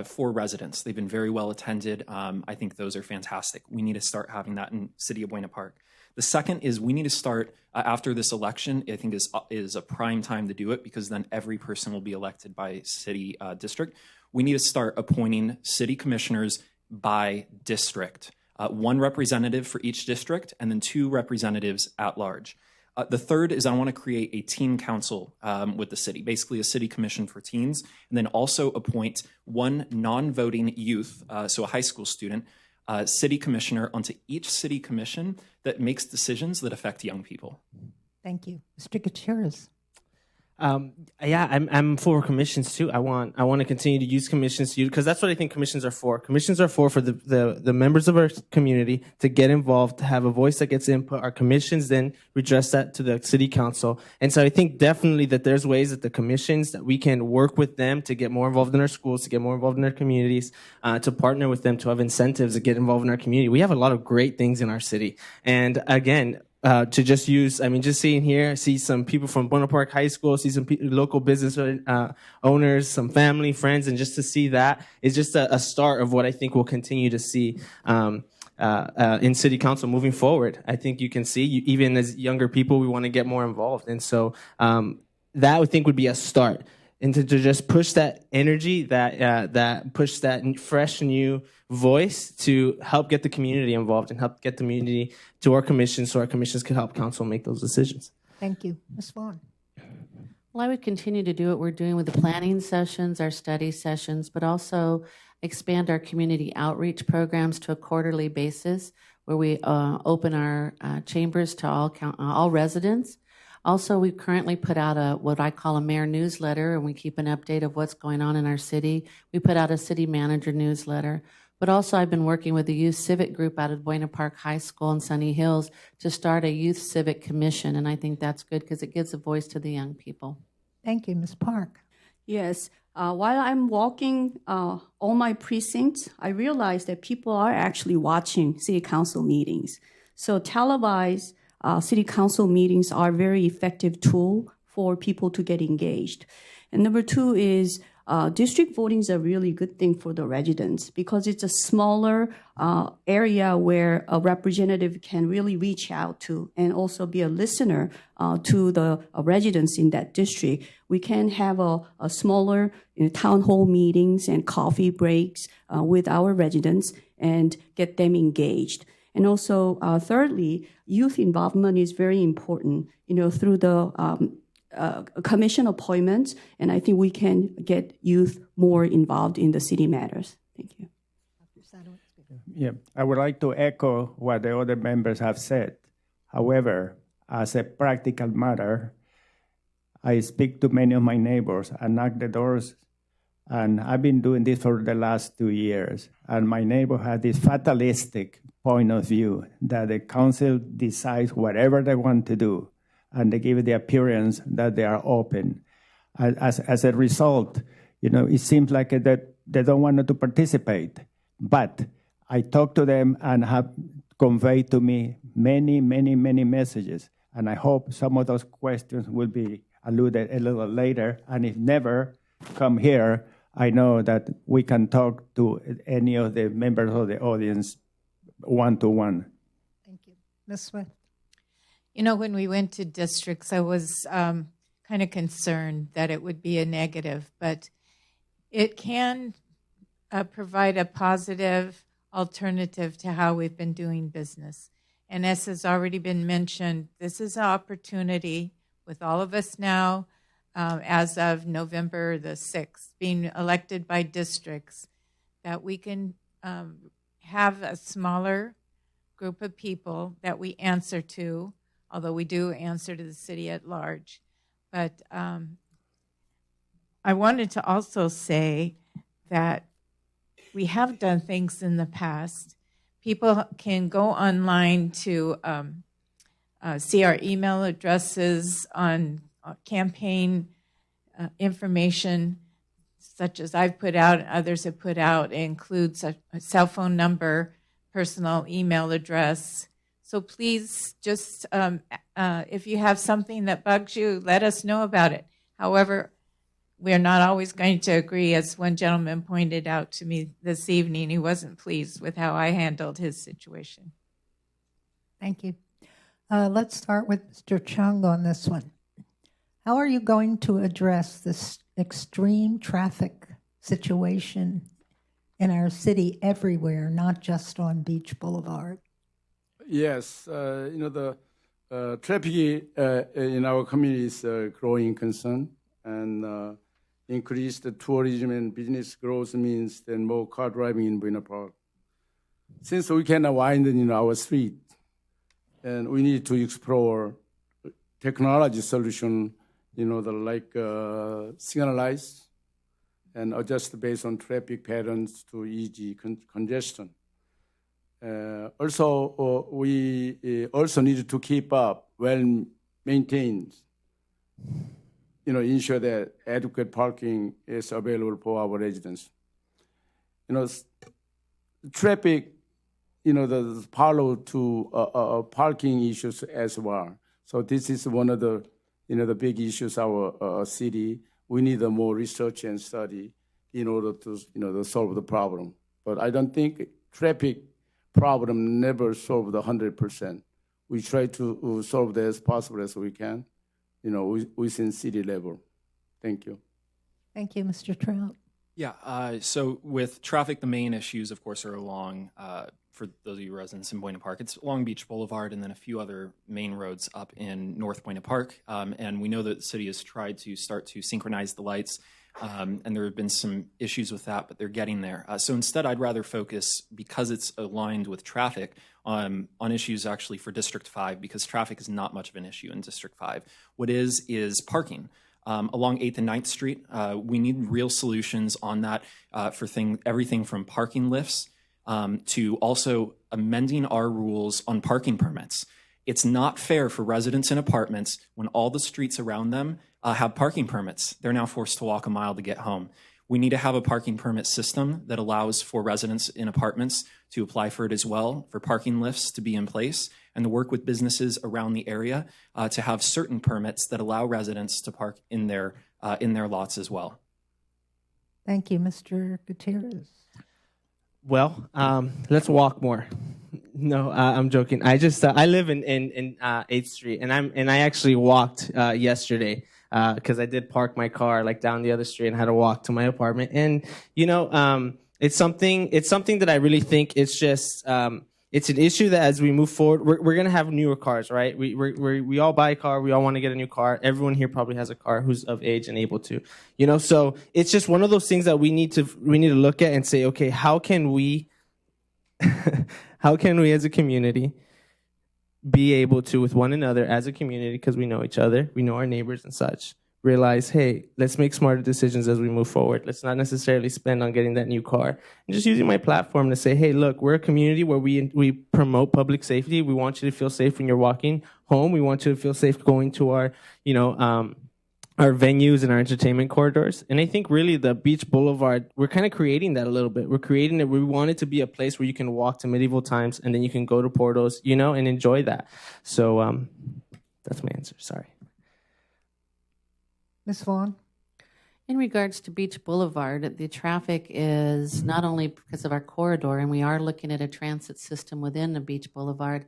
for residents. They've been very well attended. I think those are fantastic. We need to start having that in City of Buena Park. The second is we need to start after this election. I think is a prime time to do it, because then every person will be elected by city district. We need to start appointing city commissioners by district, 1 representative for each district, and then 2 representatives at large. The third is I want to create a teen council with the city, basically a city commission for teens, and then also appoint 1 non-voting youth, so a high school student, city commissioner onto each city commission that makes decisions that affect young people. Thank you. Mr. Gutierrez. Yeah, I'm for commissions too. I want to continue to use commissions because that's what I think commissions are for. Commissions are for the members of our community to get involved, to have a voice that gets input. Our commissions then redress that to the city council. And so I think definitely that there's ways that the commissions that we can work with them to get more involved in our schools, to get more involved in our communities, to partner with them, to have incentives to get involved in our community. We have a lot of great things in our city. And again, to just use, just seeing here, see some people from Buena Park High School, see some local business owners, some family, friends, and just to see that is just a start of what I think we'll continue to see in city council moving forward. I think you can see, even as younger people, we want to get more involved. And so that I think would be a start. And to just push that energy, that push that fresh new voice to help get the community involved and help get the community to our commissions so our commissions can help council make those decisions. Thank you. Ms. Vaughn. Well, I would continue to do what we're doing with the planning sessions, our study sessions, but also expand our community outreach programs to a quarterly basis where we open our chambers to all residents. Also, we currently put out what I call a mayor newsletter, and we keep an update of what's going on in our city. We put out a city manager newsletter. But also, I've been working with the youth civic group out of Buena Park High School in Sunny Hills to start a youth civic commission, and I think that's good because it gives a voice to the young people. Thank you, Ms. Park. Yes. While I'm walking all my precincts, I realized that people are actually watching city council meetings. So televised city council meetings are a very effective tool for people to get engaged. And number two is district voting is a really good thing for the residents because it's a smaller area where a representative can really reach out to and also be a listener to the residents in that district. We can have a smaller town hall meetings and coffee breaks with our residents and get them engaged. And also, thirdly, youth involvement is very important, through the commission appointments, and I think we can get youth more involved in the city matters. Thank you. Yeah, I would like to echo what the other members have said. However, as a practical matter, I speak to many of my neighbors and knock the doors, and I've been doing this for the last 2 years. And my neighbor had this fatalistic point of view that the council decides whatever they want to do, and they give it the appearance that they are open. As a result, it seems like that they don't want to participate. But I talk to them and have conveyed to me many, many, many messages. And I hope some of those questions will be alluded a little later. And if never come here, I know that we can talk to any of the members of the audience one-to-one. Thank you. Ms. Swift. When we went to districts, I was kind of concerned that it would be a negative, but it can provide a positive alternative to how we've been doing business. And as has already been mentioned, this is an opportunity with all of us now, as of November the 6th, being elected by districts, that we can have a smaller group of people that we answer to, although we do answer to the city at large. But I wanted to also say that we have done things in the past. People can go online to see our email addresses on campaign information, such as I've put out and others have put out. It includes a cell phone number, personal email address. So please just, if you have something that bugs you, let us know about it. However, we're not always going to agree, as one gentleman pointed out to me this evening. He wasn't pleased with how I handled his situation. Thank you. Let's start with Mr. Chung on this one. How are you going to address this extreme traffic situation in our city everywhere, not just on Beach Boulevard? Yes, the traffic in our community is a growing concern, and increased tourism and business growth means then more car driving in Buena Park. Since we cannot widen our street, and we need to explore technology solution, like signalize and adjust based on traffic patterns to easy congestion. Also, we also need to keep up well-maintained, ensure that adequate parking is available for our residents. Traffic, the follow to parking issues as well. So this is one of the, the big issues our city. We need more research and study in order to, to solve the problem. But I don't think traffic problem never solved 100%. We try to solve that as possible as we can, within city level. Thank you. Thank you, Mr. Trout. Yeah, so with traffic, the main issues, of course, are along, for those of you residents in Buena Park, it's along Beach Boulevard and then a few other main roads up in North Buena Park. And we know that the city has tried to start to synchronize the lights, and there have been some issues with that, but they're getting there. So instead, I'd rather focus, because it's aligned with traffic, on issues actually for District 5, because traffic is not much of an issue in District 5. What is parking. Along 8th and 9th Street, we need real solutions on that for everything from parking lifts to also amending our rules on parking permits. It's not fair for residents in apartments when all the streets around them have parking permits. They're now forced to walk a mile to get home. We need to have a parking permit system that allows for residents in apartments to apply for it as well, for parking lifts to be in place, and to work with businesses around the area to have certain permits that allow residents to park in their lots as well. Thank you, Mr. Gutierrez. Well, let's walk more. No, I'm joking. I just I live in 8th Street, and I actually walked yesterday because I did park my car like down the other street and had to walk to my apartment. And it's something that I really think it's just it's an issue that as we move forward, we're gonna have newer cars, right? We all buy a car, we all want to get a new car. Everyone here probably has a car who's of age and able to, So it's just one of those things that we need to look at and say, okay, how can we as a community be able to, with one another as a community, because we know each other, we know our neighbors and such, realize, hey, let's make smarter decisions as we move forward. Let's not necessarily spend on getting that new car. And just using my platform to say, hey, look, we're a community where we promote public safety. We want you to feel safe when you're walking home. We want you to feel safe going to our, our venues and our entertainment corridors. And I think really the Beach Boulevard, we're kind of creating that a little bit. We're creating it. We want it to be a place where you can walk to medieval times and then you can go to Portos, and enjoy that. So that's my answer. Sorry. Ms. Vaughn? In regards to Beach Boulevard, the traffic is not only because of our corridor, and we are looking at a transit system within the Beach Boulevard,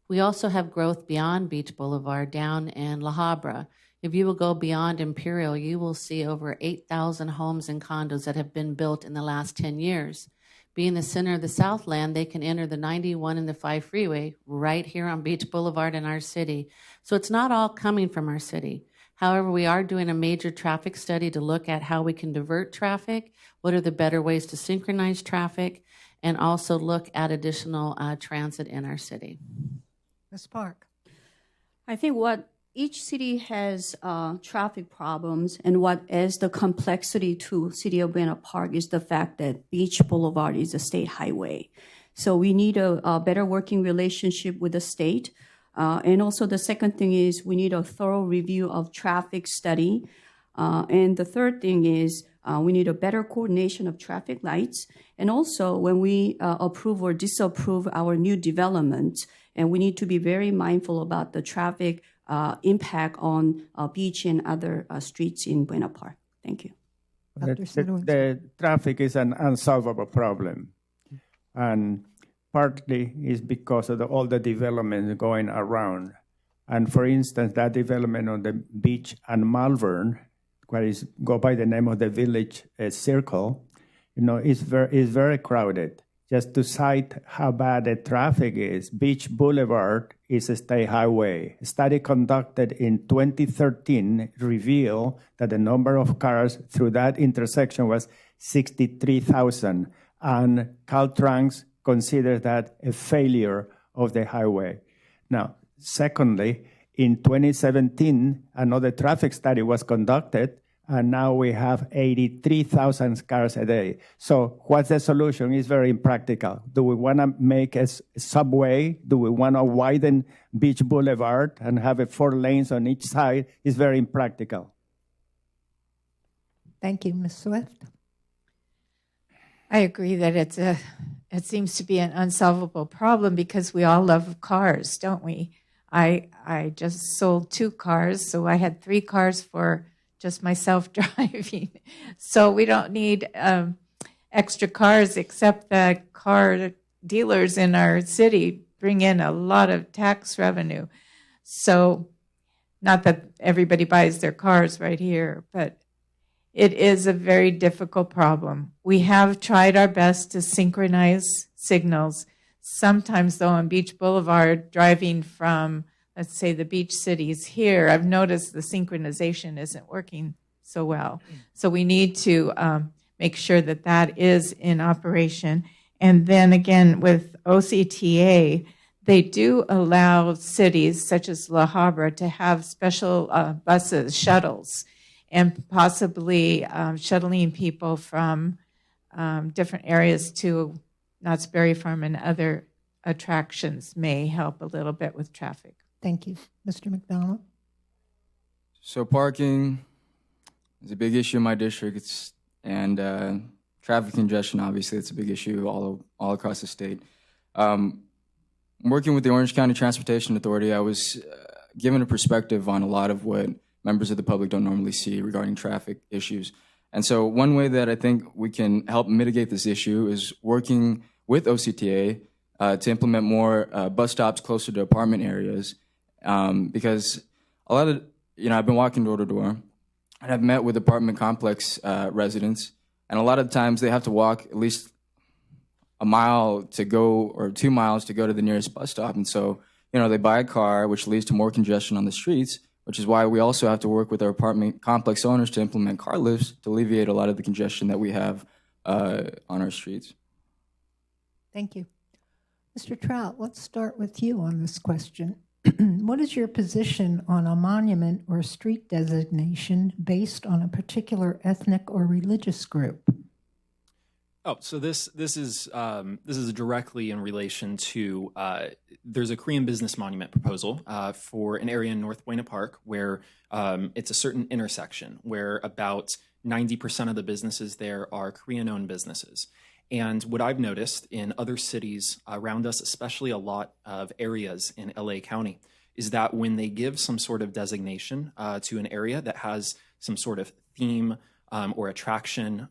we also have growth beyond Beach Boulevard down in La Habra. If you will go beyond Imperial, you will see over 8,000 homes and condos that have been built in the last 10 years. Being the center of the Southland, they can enter the 91 and the 5 freeway right here on Beach Boulevard in our city. So it's not all coming from our city. However, we are doing a major traffic study to look at how we can divert traffic, what are the better ways to synchronize traffic, and also look at additional transit in our city. Ms. Park? I think what each city has traffic problems, and what is the complexity to City of Buena Park is the fact that Beach Boulevard is a state highway. So we need a better working relationship with the state. And also the second thing is we need a thorough review of traffic study. And the third thing is we need a better coordination of traffic lights. And also when we approve or disapprove our new development, and we need to be very mindful about the traffic impact on beach and other streets in Buena Park. Thank you. The traffic is an unsolvable problem. And partly is because of all the development going around. And for instance, that development on the beach and Malvern, where is go by the name of the village circle, is very crowded. Just to cite how bad the traffic is, Beach Boulevard is a state highway. A study conducted in 2013 revealed that the number of cars through that intersection was 63,000, and Caltrans consider that a failure of the highway. Now, secondly, in 2017, another traffic study was conducted, and now we have 83,000 cars a day. So what's the solution? It's very impractical. Do we want to make a subway? Do we want to widen Beach Boulevard and have 4 lanes on each side? It's very impractical. Thank you, Ms. Swift. I agree that it seems to be an unsolvable problem because we all love cars, don't we? I just sold 2 cars, so I had 3 cars for just myself driving. So we don't need extra cars, except that car dealers in our city bring in a lot of tax revenue. So not that everybody buys their cars right here, but it is a very difficult problem. We have tried our best to synchronize signals. Sometimes, though, on Beach Boulevard, driving from, let's say, the beach cities here, I've noticed the synchronization isn't working so well. So we need to make sure that that is in operation. And then again, with OCTA, they do allow cities such as La Habra to have special buses, shuttles, and possibly shuttling people from different areas to Knott's Berry Farm and other attractions may help a little bit with traffic. Thank you. Mr. McDonald? So parking is a big issue in my district, and traffic congestion, obviously, it's a big issue all across the state. Working with the Orange County Transportation Authority, I was given a perspective on a lot of what members of the public don't normally see regarding traffic issues. And so one way that I think we can help mitigate this issue is working with OCTA to implement more bus stops closer to apartment areas, because a lot of, I've been walking door to door, and I've met with apartment complex residents, and a lot of times they have to walk at least a mile to go, or 2 miles to go to the nearest bus stop. And so, they buy a car, which leads to more congestion on the streets, which is why we also have to work with our apartment complex owners to implement car lifts to alleviate a lot of the congestion that we have on our streets. Thank you. Mr. Trout, let's start with you on this question. What is your position on a monument or street designation based on a particular ethnic or religious group? Oh, so this is directly in relation to there's a Korean business monument proposal for an area in North Buena Park where it's a certain intersection where about 90% of the businesses there are Korean-owned businesses. And what I've noticed in other cities around us, especially a lot of areas in LA County, is that when they give some sort of designation to an area that has some sort of theme or attraction,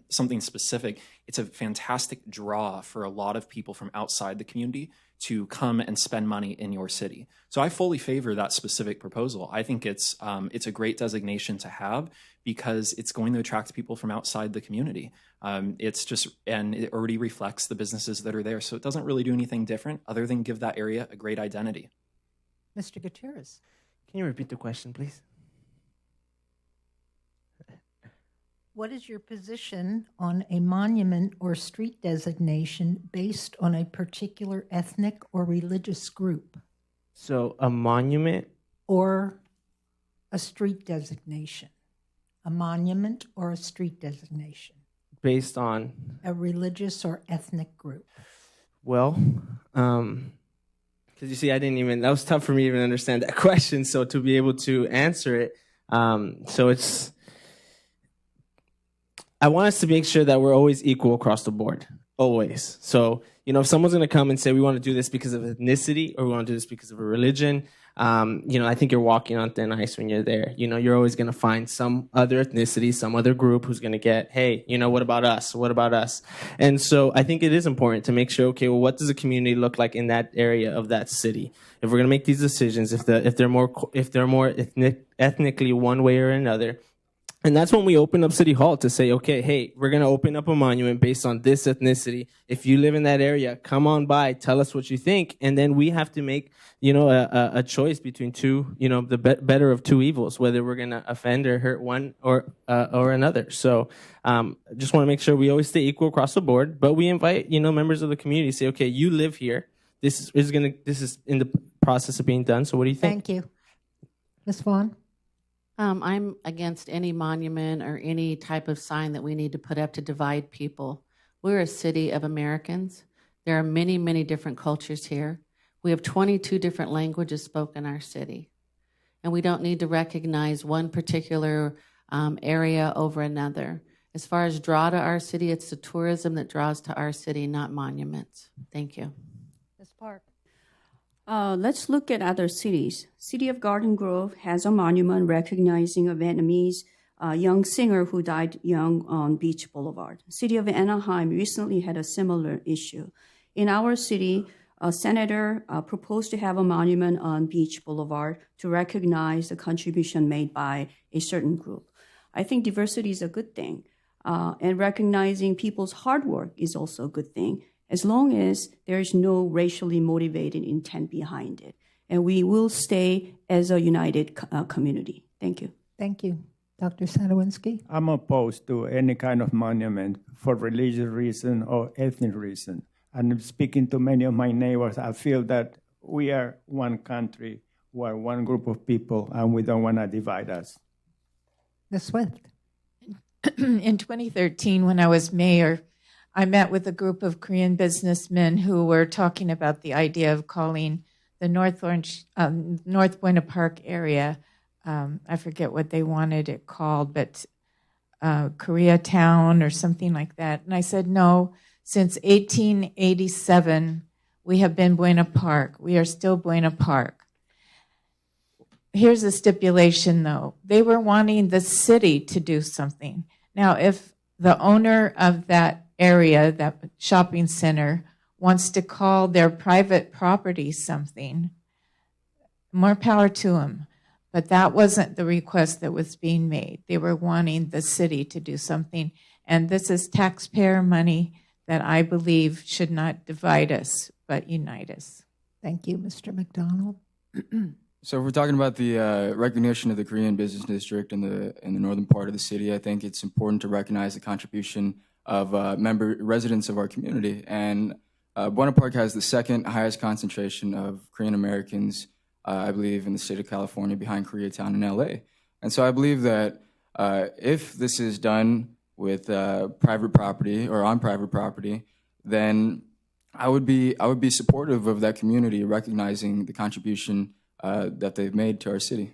something specific, it's a fantastic draw for a lot of people from outside the community to come and spend money in your city. So I fully favor that specific proposal. I think it's a great designation to have because it's going to attract people from outside the community. And it already reflects the businesses that are there. So it doesn't really do anything different other than give that area a great identity. Mr. Gutierrez. Can you repeat the question, please? What is your position on a monument or street designation based on a particular ethnic or religious group? So a monument? Or a street designation. A monument or a street designation. Based on? A religious or ethnic group. Well, because you see, that was tough for me to even understand that question. So to be able to answer it, I want us to make sure that we're always equal across the board, always. So, if someone's going to come and say, we want to do this because of ethnicity or we want to do this because of a religion, I think you're walking on thin ice when you're there. You're always going to find some other ethnicity, some other group who's going to get, hey, what about us? What about us? And so I think it is important to make sure, okay, well, what does the community look like in that area of that city? If we're going to make these decisions, if they're more ethnically one way or another. And that's when we open up City Hall to say, okay, hey, we're going to open up a monument based on this ethnicity. If you live in that area, come on by, tell us what you think. And then we have to make, a choice between two, the better of two evils, whether we're going to offend or hurt one or another. So just want to make sure we always stay equal across the board. But we invite, members of the community to say, okay, you live here. This is in the process of being done. So what do you think? Thank you. Ms. Vaughn? I'm against any monument or any type of sign that we need to put up to divide people. We're a city of Americans. There are many, many different cultures here. We have 22 different languages spoken in our city. And we don't need to recognize one particular area over another. As far as draw to our city, it's the tourism that draws to our city, not monuments. Thank you. Ms. Park? Let's look at other cities. City of Garden Grove has a monument recognizing a Vietnamese young singer who died young on Beach Boulevard. City of Anaheim recently had a similar issue. In our city, a senator proposed to have a monument on Beach Boulevard to recognize the contribution made by a certain group. I think diversity is a good thing. And recognizing people's hard work is also a good thing, as long as there is no racially motivated intent behind it. And we will stay as a united community. Thank you. Thank you. Dr. Sadowinski? I'm opposed to any kind of monument for religious reason or ethnic reason. And speaking to many of my neighbors, I feel that we are one country, we are one group of people, and we don't want to divide us. Ms. Swift? In 2013, when I was mayor, I met with a group of Korean businessmen who were talking about the idea of calling the North Buena Park area, I forget what they wanted it called, but Koreatown or something like that. And I said, no, since 1887, we have been Buena Park. We are still Buena Park. Here's the stipulation, though. They were wanting the city to do something. Now, if the owner of that area, that shopping center, wants to call their private property something, more power to them. But that wasn't the request that was being made. They were wanting the city to do something. And this is taxpayer money that I believe should not divide us, but unite us. Thank you, Mr. McDonald. So if we're talking about the recognition of the Korean Business District in the northern part of the city, I think it's important to recognize the contribution of residents of our community. And Buena Park has the second highest concentration of Korean Americans, I believe, in the state of California, behind Koreatown and LA. And so I believe that if this is done with private property or on private property, then I would be supportive of that community, recognizing the contribution that they've made to our city.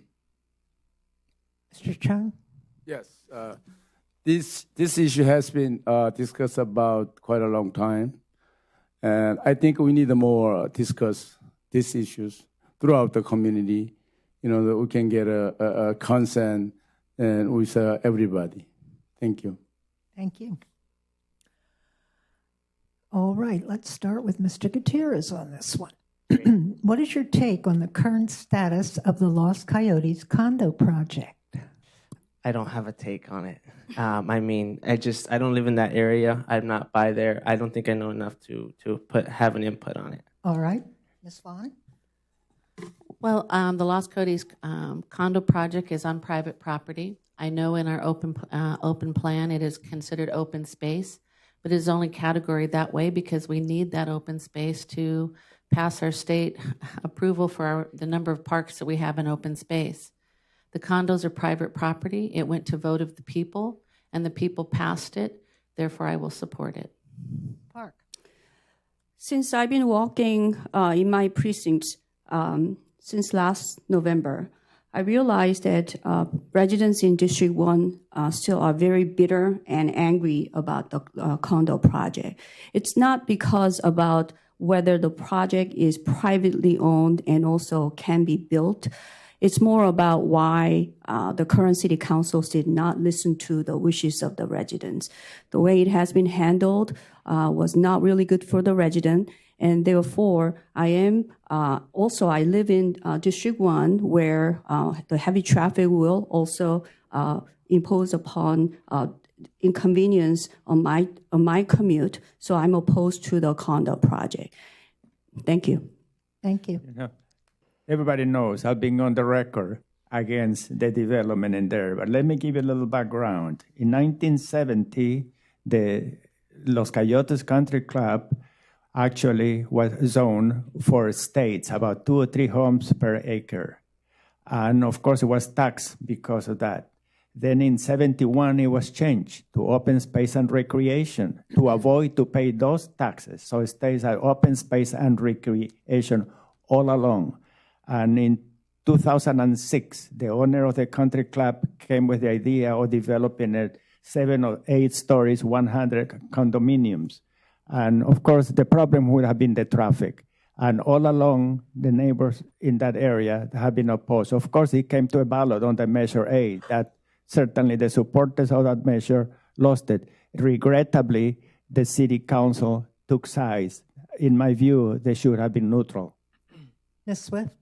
Mr. Chung? Yes. This issue has been discussed about quite a long time. And I think we need to more discuss these issues throughout the community, that we can get a consent and with everybody. Thank you. Thank you. All right, let's start with Mr. Gutierrez on this one. What is your take on the current status of the Los Coyotes condo project? I don't have a take on it. I don't live in that area. I'm not by there. I don't think I know enough to have an input on it. All right, Ms. Vaughn? Well, the Los Coyotes condo project is on private property. I know in our open plan it is considered open space, but it is only categorized that way because we need that open space to pass our state approval for the number of parks that we have in open space. The condos are private property. It went to vote of the people, and the people passed it. Therefore, I will support it. Park. Since I've been walking in my precincts since last November, I realized that residents in District 1 still are very bitter and angry about the condo project. It's not because about whether the project is privately owned and also can be built. It's more about why the current city councils did not listen to the wishes of the residents. The way it has been handled was not really good for the resident, and therefore I live in District 1 where the heavy traffic will also impose upon inconvenience on my commute, so I'm opposed to the condo project. Thank you. Thank you. Everybody knows I've been on the record against the development in there, but let me give you a little background. In 1970, the Los Coyotes Country Club actually was zoned for estates, about 2 or 3 homes per acre. And of course, it was taxed because of that. Then in 71, it was changed to open space and recreation to avoid to pay those taxes. So it stays at open space and recreation all along. And in 2006, the owner of the country club came with the idea of developing 7 or 8 stories, 100 condominiums. And of course, the problem would have been the traffic. And all along, the neighbors in that area have been opposed. Of course, it came to a ballot on the Measure A that certainly the supporters of that measure lost it. Regrettably, the city council took sides. In my view, they should have been neutral. Ms. Swift?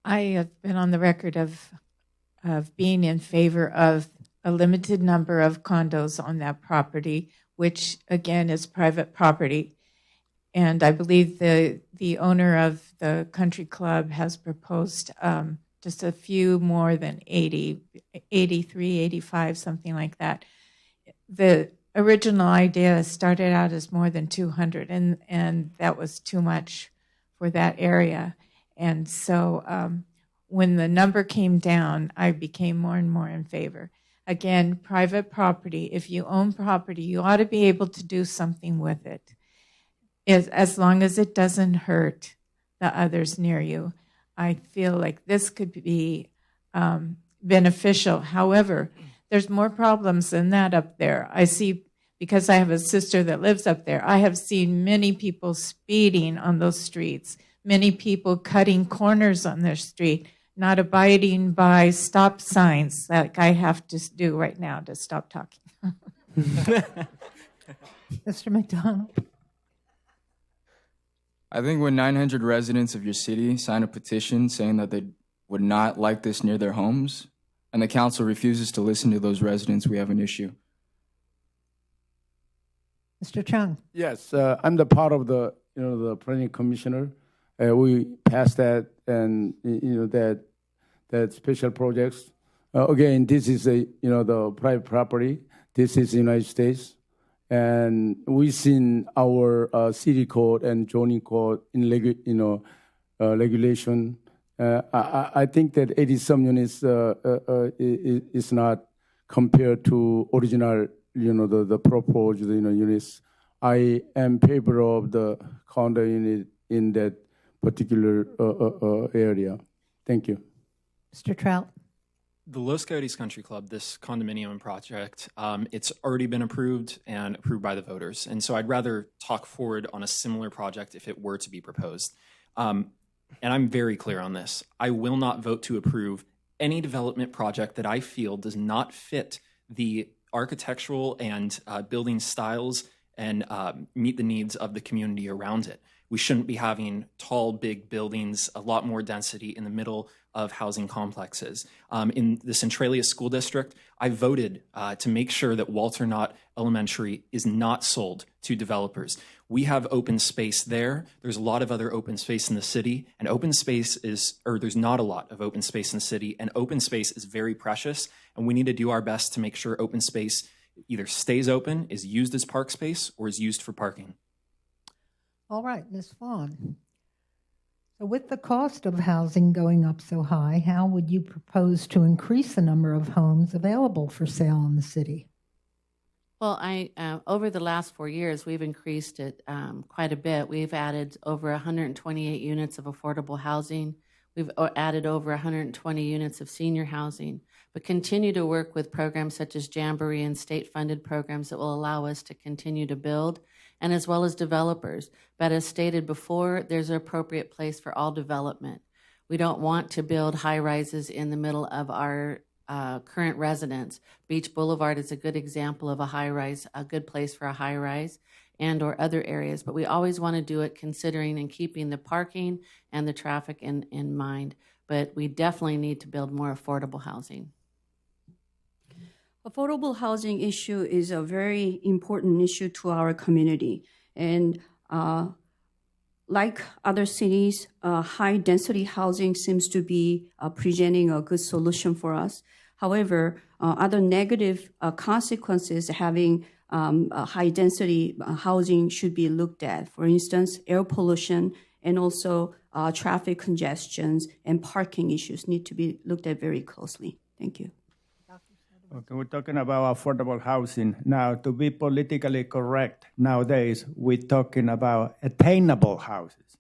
I have been on the record of of being in favor of a limited number of condos on that property, which again is private property. And I believe the owner of the country club has proposed just a few more than 80, 83, 85, something like that. The original idea started out as more than 200, and that was too much for that area. And so when the number came down, I became more and more in favor. Again, private property, if you own property, you ought to be able to do something with it, as long as it doesn't hurt the others near you. I feel like this could be beneficial. However, there's more problems than that up there. I see, because I have a sister that lives up there, I have seen many people speeding on those streets, many people cutting corners on their street, not abiding by stop signs like I have to do right now to stop talking. Mr. McDonald? I think when 900 residents of your city sign a petition saying that they would not like this near their homes, and the council refuses to listen to those residents, we have an issue. Mr. Chung? Yes, I'm the part of the the planning commissioner. We passed that, and that special projects. Again, this is the private property. This is the United States, and we've seen our city code and zoning code in regulation. I think that 80-some units is not compared to original, the proposed, units. I am favor of the condo unit in that particular area. Thank you. Mr. Trout? The Los Coyotes Country Club, this condominium project, it's already been approved and approved by the voters. And so I'd rather talk forward on a similar project if it were to be proposed. And I'm very clear on this. I will not vote to approve any development project that I feel does not fit the architectural and building styles and meet the needs of the community around it. We shouldn't be having tall, big buildings, a lot more density in the middle of housing complexes. In the Centralia School District, I voted to make sure that Walter Knott Elementary is not sold to developers. We have open space there. There's a lot of other open space in the city, and there's not a lot of open space in the city, and open space is very precious, and we need to do our best to make sure open space either stays open, is used as park space, or is used for parking. All right, Ms. Vaughn. So with the cost of housing going up so high, how would you propose to increase the number of homes available for sale in the city? Well, over the last 4 years, we've increased it quite a bit. We've added over 128 units of affordable housing. We've added over 120 units of senior housing, but continue to work with programs such as Jamboree and state-funded programs that will allow us to continue to build, and as well as developers. But as stated before, there's an appropriate place for all development. We don't want to build high-rises in the middle of our current residents. Beach Boulevard is a good example of a high-rise, a good place for a high-rise, and or other areas. But we always want to do it considering and keeping the parking and the traffic in mind. But we definitely need to build more affordable housing. Affordable housing issue is a very important issue to our community. And like other cities, high-density housing seems to be presenting a good solution for us. However, other negative consequences having high-density housing should be looked at. For instance, air pollution and also traffic congestions and parking issues need to be looked at very closely. Thank you. Okay, we're talking about affordable housing. Now, to be politically correct, nowadays, we're talking about attainable houses.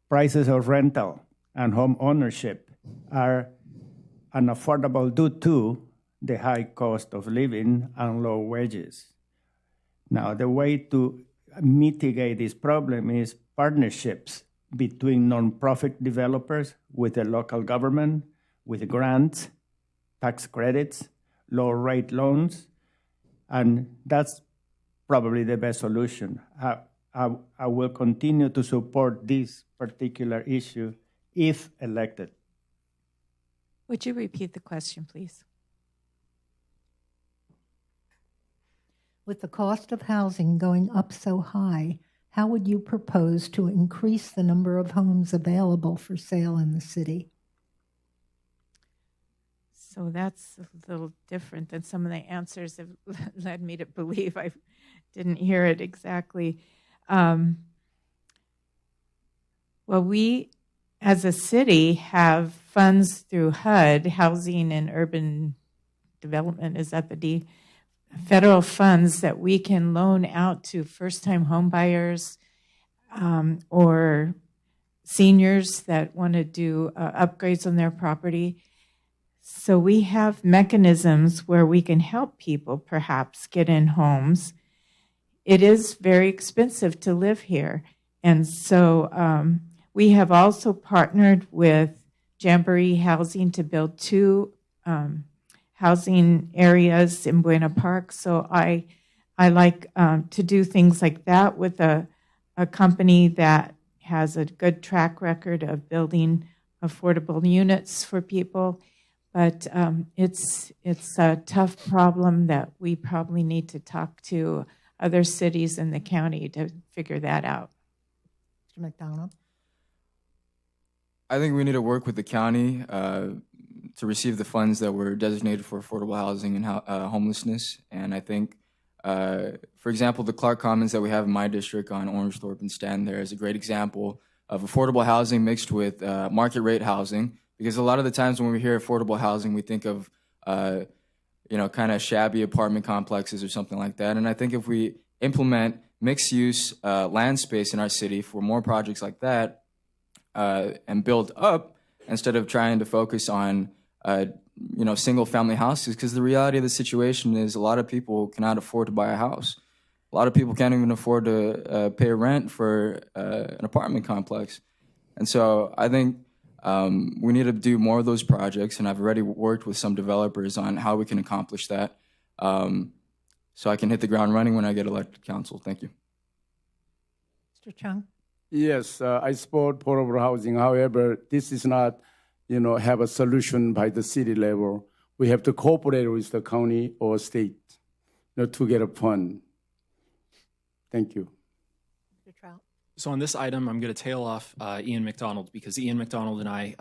Prices of rental and home ownership are unaffordable due to the high cost of living and low wages. Now, the way to mitigate this problem is partnerships between nonprofit developers with the local government, with grants, tax credits, low-rate loans, and that's probably the best solution. I will continue to support this particular issue if elected. Would you repeat the question, please? With the cost of housing going up so high, how would you propose to increase the number of homes available for sale in the city? So that's a little different than some of the answers have led me to believe. I didn't hear it exactly. Well, we, as a city, have funds through HUD, Housing and Urban Development, is that the D? Federal funds that we can loan out to first-time home buyers or seniors that want to do upgrades on their property. So we have mechanisms where we can help people perhaps get in homes. It is very expensive to live here. And so we have also partnered with Jamboree Housing to build 2 housing areas in Buena Park. So I like to do things like that with a company that has a good track record of building affordable units for people. But it's a tough problem that we probably need to talk to other cities in the county to figure that out. Mr. McDonald? I think we need to work with the county to receive the funds that were designated for affordable housing and homelessness. And I think, for example, the Clark Commons that we have in my district on Orangethorpe and Stanton there is a great example of affordable housing mixed with market rate housing. Because a lot of the times when we hear affordable housing, we think of, kind of shabby apartment complexes or something like that. And I think if we implement mixed-use land space in our city for more projects like that and build up instead of trying to focus on, single-family houses, because the reality of the situation is a lot of people cannot afford to buy a house. A lot of people can't even afford to pay rent for an apartment complex. And so I think we need to do more of those projects, and I've already worked with some developers on how we can accomplish that so I can hit the ground running when I get elected to council. Thank you. Mr. Chung? Yes, I support affordable housing. However, this is not, have a solution by the city level. We have to cooperate with the county or state, to get a fund. Thank you. Mr. Trout? So on this item, I'm going to tail off Ian McDonald because Ian McDonald and I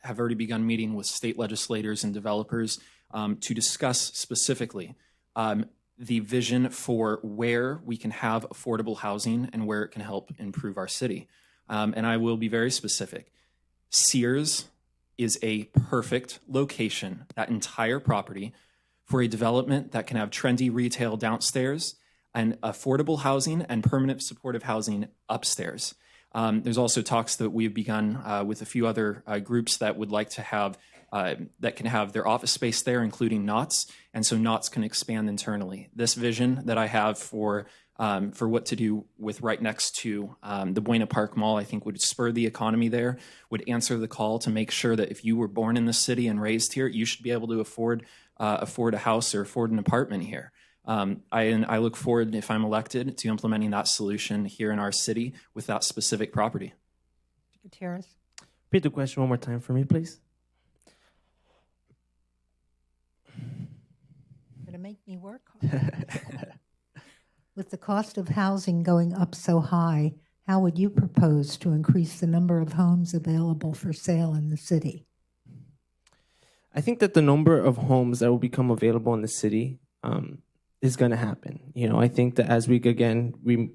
have already begun meeting with state legislators and developers to discuss specifically the vision for where we can have affordable housing and where it can help improve our city. And I will be very specific. Sears is a perfect location, that entire property, for a development that can have trendy retail downstairs and affordable housing and permanent supportive housing upstairs. There's also talks that we've begun with a few other groups that would like to have, that can have their office space there, including Knott's, and so Knott's can expand internally. This vision that I have for what to do with right next to the Buena Park Mall, I think would spur the economy there, would answer the call to make sure that if you were born in the city and raised here, you should be able to afford a house or afford an apartment here. I look forward, if I'm elected, to implementing that solution here in our city with that specific property. Gutierrez? Repeat the question one more time for me, please. Gonna make me work hard. With the cost of housing going up so high, how would you propose to increase the number of homes available for sale in the city? I think that the number of homes that will become available in the city is going to happen. I think that as we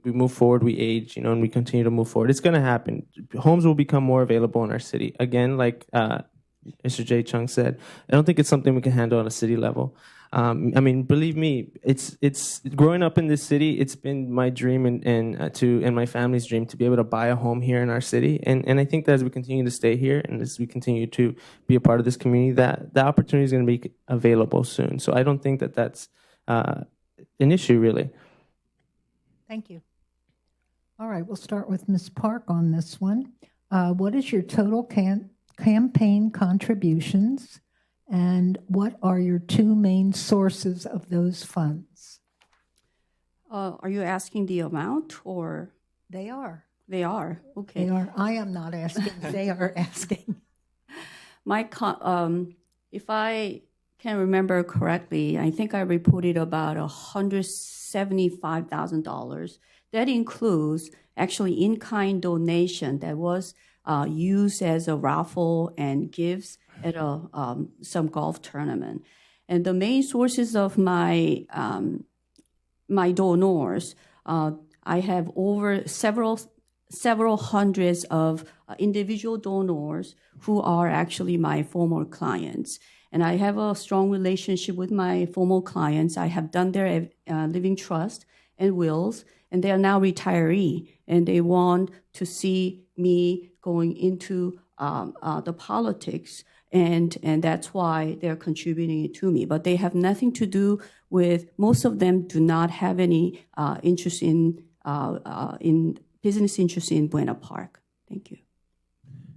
move forward, we age, and we continue to move forward. It's going to happen. Homes will become more available in our city. Again, like Mr. J. Chung said, I don't think it's something we can handle on a city level. Believe me, it's growing up in this city. It's been my dream and my family's dream to be able to buy a home here in our city. And I think that as we continue to stay here and as we continue to be a part of this community, that the opportunity is going to be available soon. So I don't think that that's an issue, really. Thank you. All right, we'll start with Ms. Park on this one. What is your total campaign contributions? And what are your 2 main sources of those funds? Are you asking the amount or? They are. They are, okay. They are. I am not asking. They are asking. My If I can remember correctly, I think I reported about $175,000. That includes actually in-kind donation that was used as a raffle and gifts at some golf tournament. And the main sources of my my donors, I have over several hundreds of individual donors who are actually my former clients. And I have a strong relationship with my former clients. I have done their living trust and wills, and they are now retiree, and they want to see me going into the politics, and that's why they're contributing it to me. But they have nothing to do with, most of them do not have any interest in business interest in Buena Park. Thank you.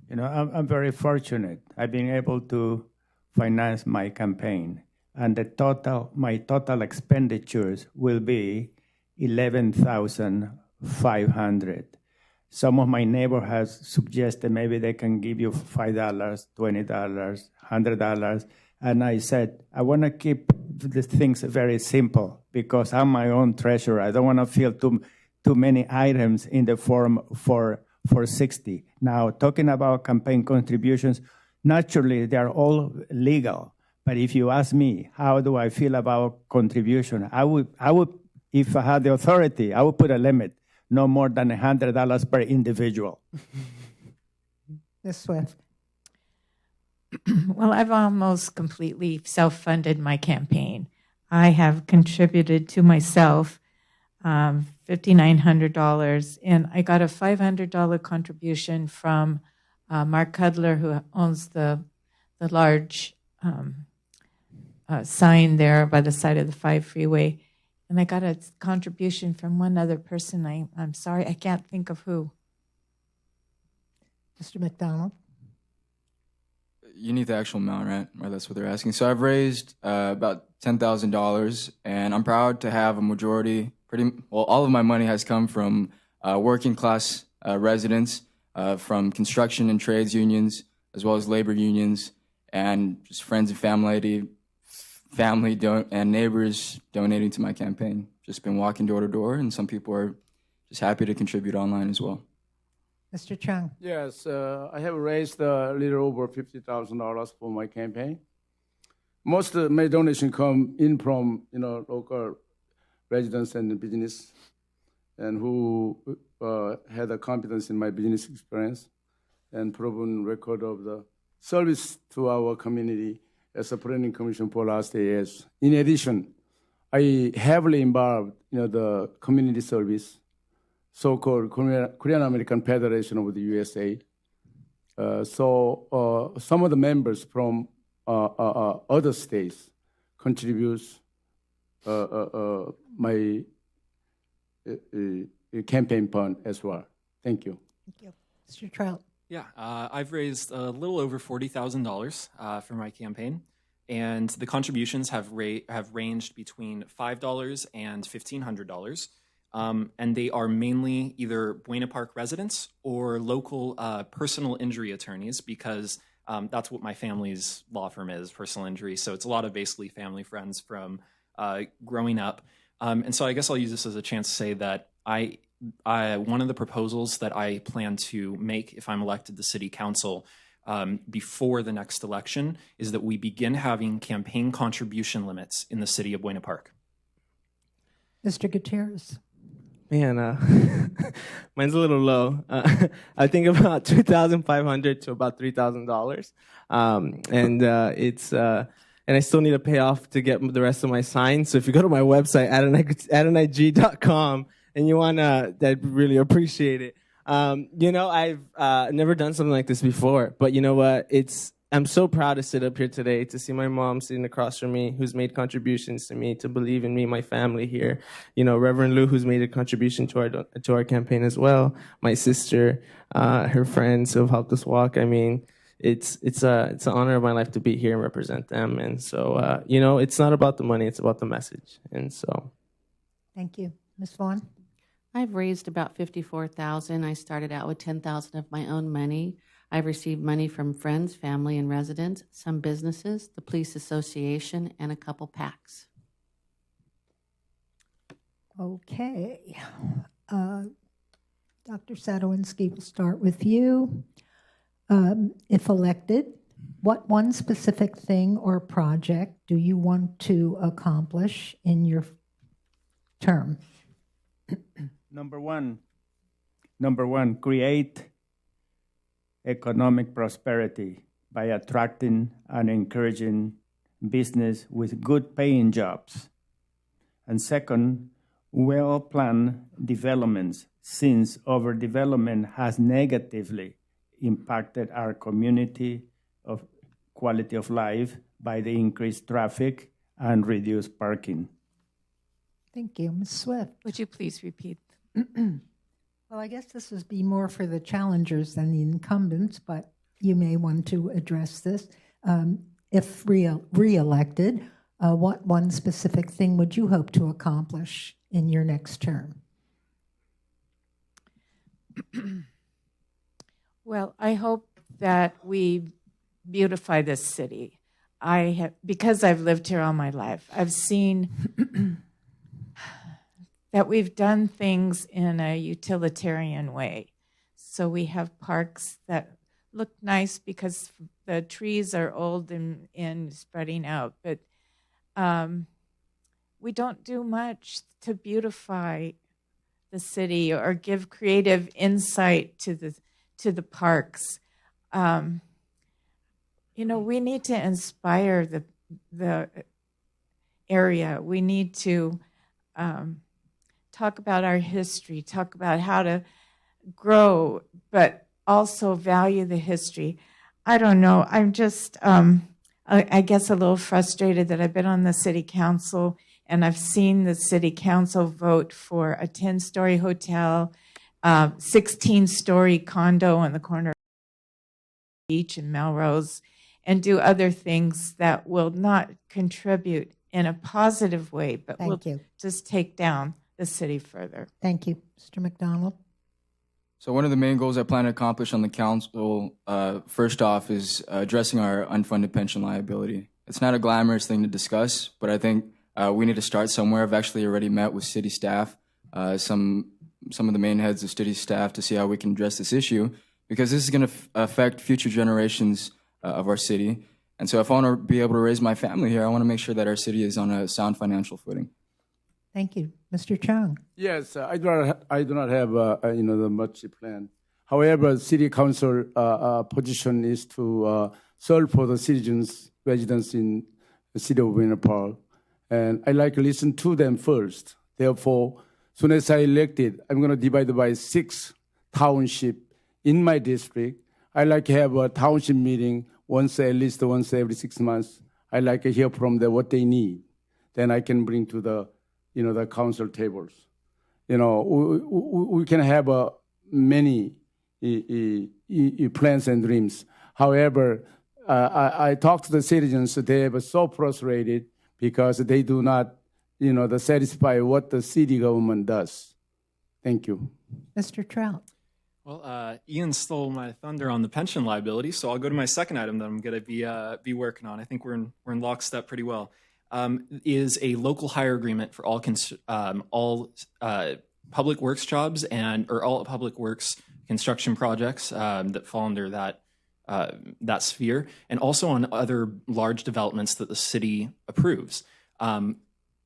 You know, I'm very fortunate. I've been able to finance my campaign, and my total expenditures will be $11,500. Some of my neighbors have suggested maybe they can give you $5, $20, $100, and I said I want to keep the things very simple because I'm my own treasurer. I don't want to feel too many items in the form for 60. Now, talking about campaign contributions, naturally, they're all legal. But if you ask me, how do I feel about contribution? I would, if I had the authority, I would put a limit, no more than $100 per individual. Ms. Swift. Well, I've almost completely self-funded my campaign. I have contributed to myself $5,900, and I got a $500 contribution from Mark Cudler, who owns the large sign there by the side of the 5 freeway. And I got a contribution from one other person. I'm sorry, I can't think of who. Mr. McDonald. You need the actual amount, right? Or that's what they're asking. So I've raised about $10,000, and I'm proud to have a majority. All of my money has come from working class residents, from construction and trades unions, as well as labor unions, and just friends and family and neighbors donating to my campaign. Just been walking door to door, and some people are just happy to contribute online as well. Mr. Chung. Yes, I have raised a little over $50,000 for my campaign. Most of my donation come in from local residents and business, and who had a confidence in my business experience and proven record of the service to our community as a planning commission for last 8 years. In addition, I heavily involved the community service, so-called Korean American Federation of the USA. So some of the members from other states contributes my campaign fund as well. Thank you. Thank you. Mr. Trout. Yeah, I've raised a little over $40,000 for my campaign, and the contributions have ranged between $5 and $1,500. And they are mainly either Buena Park residents or local personal injury attorneys, because that's what my family's law firm is, personal injury. So it's a lot of basically family friends from growing up. And so I guess I'll use this as a chance to say that one of the proposals that I plan to make if I'm elected to city council before the next election is that we begin having campaign contribution limits in the city of Buena Park. Mr. Gutierrez. Man, mine's a little low. I think about $2,500 to about $3,000, and I still need to pay off to get the rest of my signs. So if you go to my website, adenIG.com, and you wanna, I'd really appreciate it. I've never done something like this before, but you know what? I'm so proud to sit up here today, to see my mom sitting across from me, who's made contributions to me, to believe in me, my family here. Reverend Lou, who's made a contribution to our campaign as well. My sister, her friends who have helped us walk. I mean, it's an honor of my life to be here and represent them. And so, it's not about the money; it's about the message. And so, thank you, Ms. Vaughn. I've raised about $54,000. I started out with $10,000 of my own money. I've received money from friends, family, and residents, some businesses, the police association, and a couple PACs. Okay. Dr. Sadowinski, we'll start with you. If elected, what one specific thing or project do you want to accomplish in your term? Number one, create economic prosperity by attracting and encouraging business with good paying jobs. And second, well-planned developments, since overdevelopment has negatively impacted our community of quality of life by the increased traffic and reduced parking. Thank you. Ms. Swift. Would you please repeat? Well, I guess this would be more for the challengers than the incumbents, but you may want to address this. If re-elected, what one specific thing would you hope to accomplish in your next term? Well, I hope that we beautify this city. Because I've lived here all my life, I've seen that we've done things in a utilitarian way. So we have parks that look nice because the trees are old and spreading out, but we don't do much to beautify the city or give creative insight to the parks. We need to inspire the area. We need to talk about our history, talk about how to grow, but also value the history. I don't know. I'm just, I guess, a little frustrated that I've been on the city council and I've seen the city council vote for a 10-story hotel, 16-story condo on the corner of the beach in Melrose, and do other things that will not contribute in a positive way, but will just take down the city further. Thank you. Mr. McDonald. So one of the main goals I plan to accomplish on the council, first off, is addressing our unfunded pension liability. It's not a glamorous thing to discuss, but I think we need to start somewhere. I've actually already met with city staff, some of the main heads of city staff, to see how we can address this issue, because this is going to affect future generations of our city. And so if I want to be able to raise my family here, I want to make sure that our city is on a sound financial footing. Thank you. Mr. Chung. Yes, I do not have the much plan. However, city council position is to serve for the citizens, residents in the city of Buena Park, and I like to listen to them first. Therefore, soon as I elected, I'm going to divide by 6 townships in my district. I like to have a township meeting at least once every 6 months. I like to hear from them what they need. Then I can bring to the council tables. We can have many plans and dreams. However, I talked to the citizens. They are so frustrated because they do not, satisfy what the city government does. Thank you. Mr. Trout. Well, Ian stole my thunder on the pension liability, so I'll go to my second item that I'm going to be working on. I think we're in lockstep pretty well. Is a local hire agreement for all public works jobs or all public works construction projects that fall under that sphere, and also on other large developments that the city approves.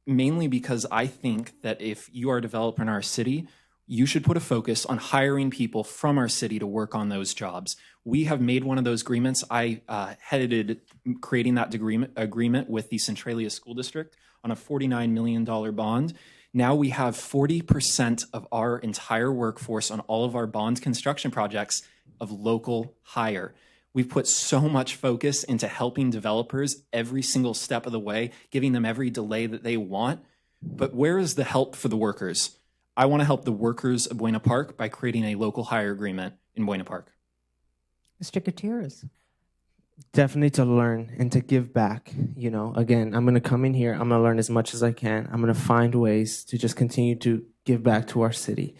Mainly because I think that if you are a developer in our city, you should put a focus on hiring people from our city to work on those jobs. We have made one of those agreements. I headed creating that agreement with the Centralia School District on a $49 million bond. Now we have 40% of our entire workforce on all of our bond construction projects of local hire. We've put so much focus into helping developers every single step of the way, giving them every delay that they want. But where is the help for the workers? I want to help the workers of Buena Park by creating a local hire agreement in Buena Park. Mr. Gutierrez. Definitely to learn and to give back. Again, I'm going to come in here. I'm going to learn as much as I can. I'm going to find ways to just continue to give back to our city.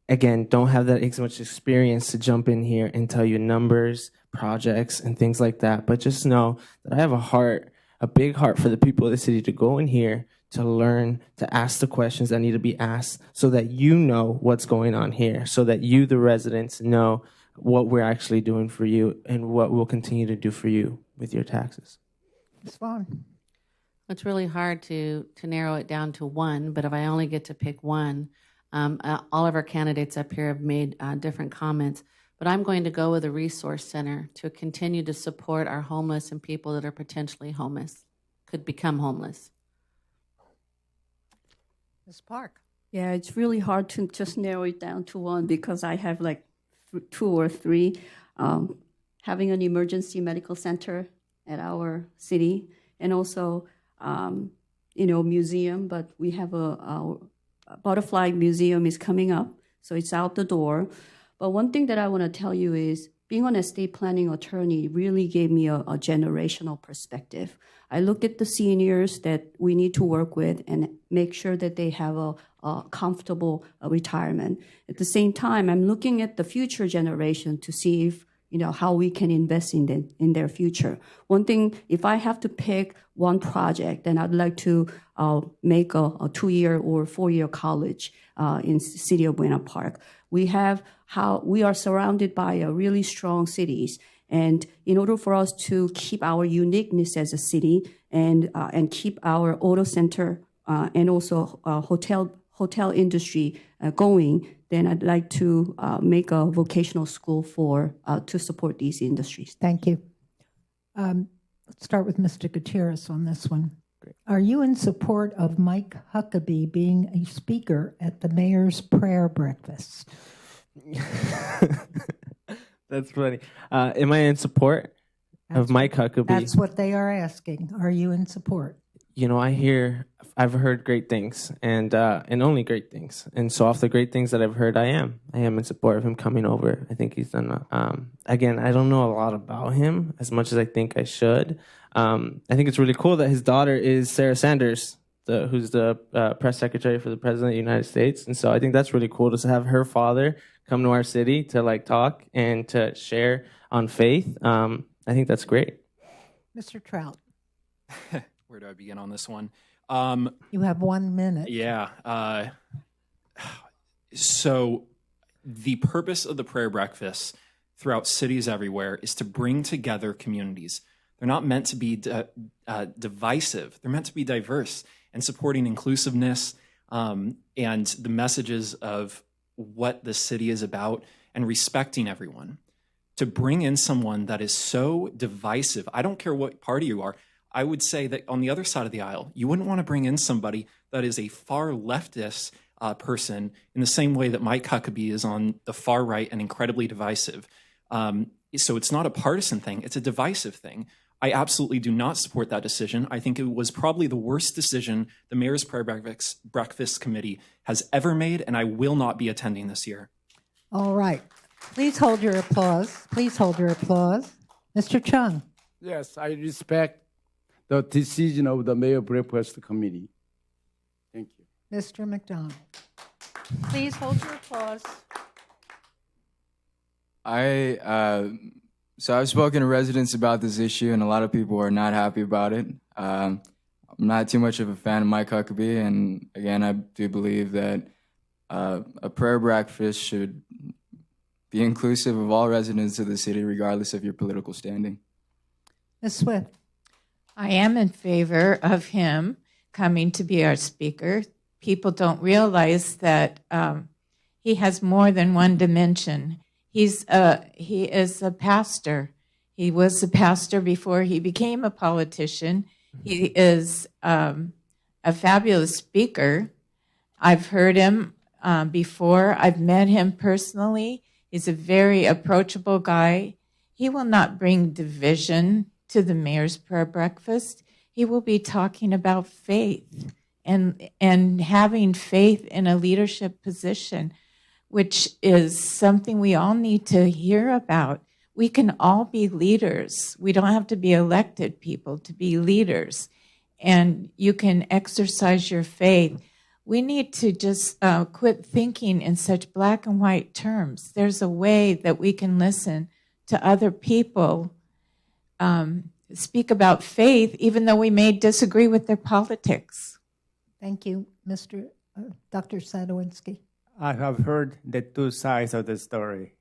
again, don't have that as much experience to jump in here and tell you numbers, projects, and things like that. But just know that I have a heart, a big heart for the people of the city to go in here, to learn, to ask the questions that need to be asked so that you know what's going on here, so that you, the residents, know what we're actually doing for you and what we'll continue to do for you with your taxes. Ms. Vaughn. It's really hard to narrow it down to one, but if I only get to pick one, all of our candidates up here have made different comments, but I'm going to go with a resource center to continue to support our homeless and people that are potentially homeless, could become homeless. Ms. Park. Yeah, it's really hard to just narrow it down to one because I have like two or three. Having an emergency medical center at our city, and also, museum. But we have a butterfly museum is coming up, so it's out the door. But one thing that I want to tell you is being an estate planning attorney really gave me a generational perspective. I look at the seniors that we need to work with and make sure that they have a comfortable retirement. At the same time, I'm looking at the future generation to see if, how we can invest in their future. One thing, if I have to pick one project, then I'd like to make a 2-year or 4-year college in city of Buena Park. We are surrounded by really strong cities. And in order for us to keep our uniqueness as a city and keep our auto center and also hotel industry going, then I'd like to make a vocational school to support these industries. Thank you. Let's start with Mr. Gutierrez on this one. Great. Are you in support of Mike Huckabee being a speaker at the mayor's prayer breakfast? That's funny. Am I in support of Mike Huckabee? That's what they are asking. Are you in support? I've heard great things and only great things. And so off the great things that I've heard, I am in support of him coming over. I think he's done, again, I don't know a lot about him as much as I think I should. I think it's really cool that his daughter is Sarah Sanders, who's the press secretary for the President of the United States. And so I think that's really cool to have her father come to our city to talk and to share on faith. I think that's great. Mr. Trout. Where do I begin on this one? You have 1 minute. Yeah. So the purpose of the prayer breakfast throughout cities everywhere is to bring together communities. They're not meant to be divisive. They're meant to be diverse and supporting inclusiveness and the messages of what the city is about and respecting everyone. To bring in someone that is so divisive, I don't care what party you are, I would say that on the other side of the aisle, you wouldn't want to bring in somebody that is a far leftist person in the same way that Mike Huckabee is on the far right and incredibly divisive. So it's not a partisan thing, it's a divisive thing. I absolutely do not support that decision. I think it was probably the worst decision the Mayor's Prayer Breakfast Committee has ever made, and I will not be attending this year. All right. Please hold your applause. Please hold your applause. Mr. Chung. Yes, I respect the decision of the Mayor Breakfast Committee. Thank you. Mr. McDonald. Please hold your applause. So I've spoken to residents about this issue, and a lot of people are not happy about it. I'm not too much of a fan of Mike Huckabee, and again, I do believe that a prayer breakfast should be inclusive of all residents of the city, regardless of your political standing. Ms. Swift. I am in favor of him coming to be our speaker. People don't realize that he has more than one dimension. He is a pastor. He was a pastor before he became a politician. He is a fabulous speaker. I've heard him before. I've met him personally. He's a very approachable guy. He will not bring division to the Mayor's Prayer Breakfast. He will be talking about faith and having faith in a leadership position, which is something we all need to hear about. We can all be leaders. We don't have to be elected people to be leaders. And you can exercise your faith we need to just quit thinking in such black and white terms. There's a way that we can listen to other people speak about faith, even though we may disagree with their politics. Thank you, Dr. Sadowinski. I have heard the two sides of the story,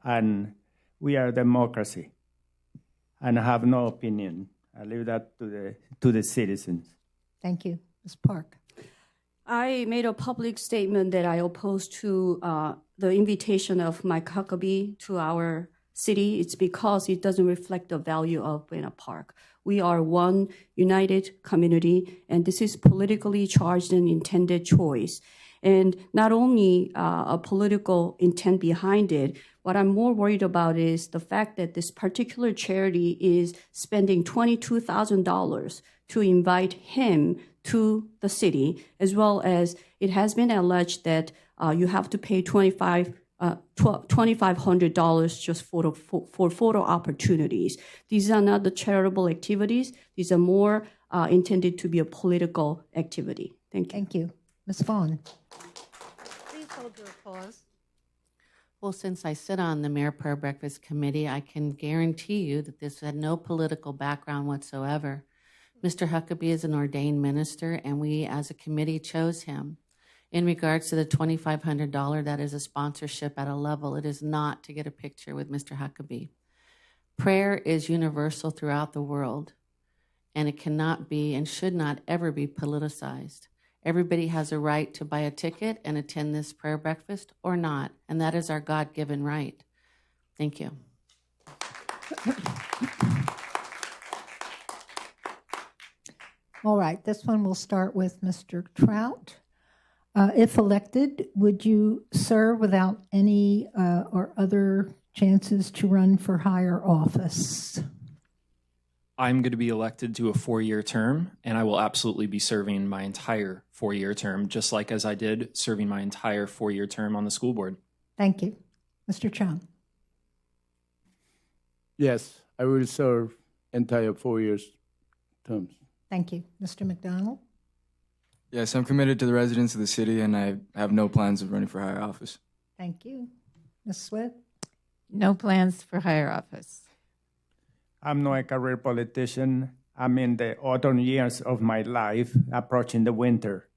and we are a democracy, and I have no opinion. I leave that to the citizens. Thank you. Ms. Park. I made a public statement that I oppose to the invitation of Mike Huckabee to our city. It's because it doesn't reflect the value of Buena Park. We are one united community, and this is politically charged and intended choice. And not only a political intent behind it, what I'm more worried about is the fact that this particular charity is spending $22,000 to invite him to the city, as well as it has been alleged that you have to pay $2,500 just for photo opportunities. These are not the charitable activities. These are more intended to be a political activity. Thank you. Thank you. Ms. Vaughn. Please hold your applause. Well, since I sit on the Mayor Prayer Breakfast Committee, I can guarantee you that this had no political background whatsoever. Mr. Huckabee is an ordained minister, and we as a committee chose him. In regards to the $2,500, that is a sponsorship at a level. It is not to get a picture with Mr. Huckabee. Prayer is universal throughout the world, and it cannot be and should not ever be politicized. Everybody has a right to buy a ticket and attend this prayer breakfast or not, and that is our God-given right. Thank you. All right, this one will start with Mr. Trout. If elected, would you serve without any or other chances to run for higher office? I'm going to be elected to a 4-year term, and I will absolutely be serving my entire 4-year term, just like as I did serving my entire 4-year term on the school board. Thank you. Mr. Chang. Yes, I will serve entire 4 years terms. Thank you. Mr. McDonald. Yes, I'm committed to the residents of the city, and I have no plans of running for higher office. Thank you. Ms. Swift. No plans for higher office. I'm not a career politician. I'm in the autumn years of my life, approaching the winter.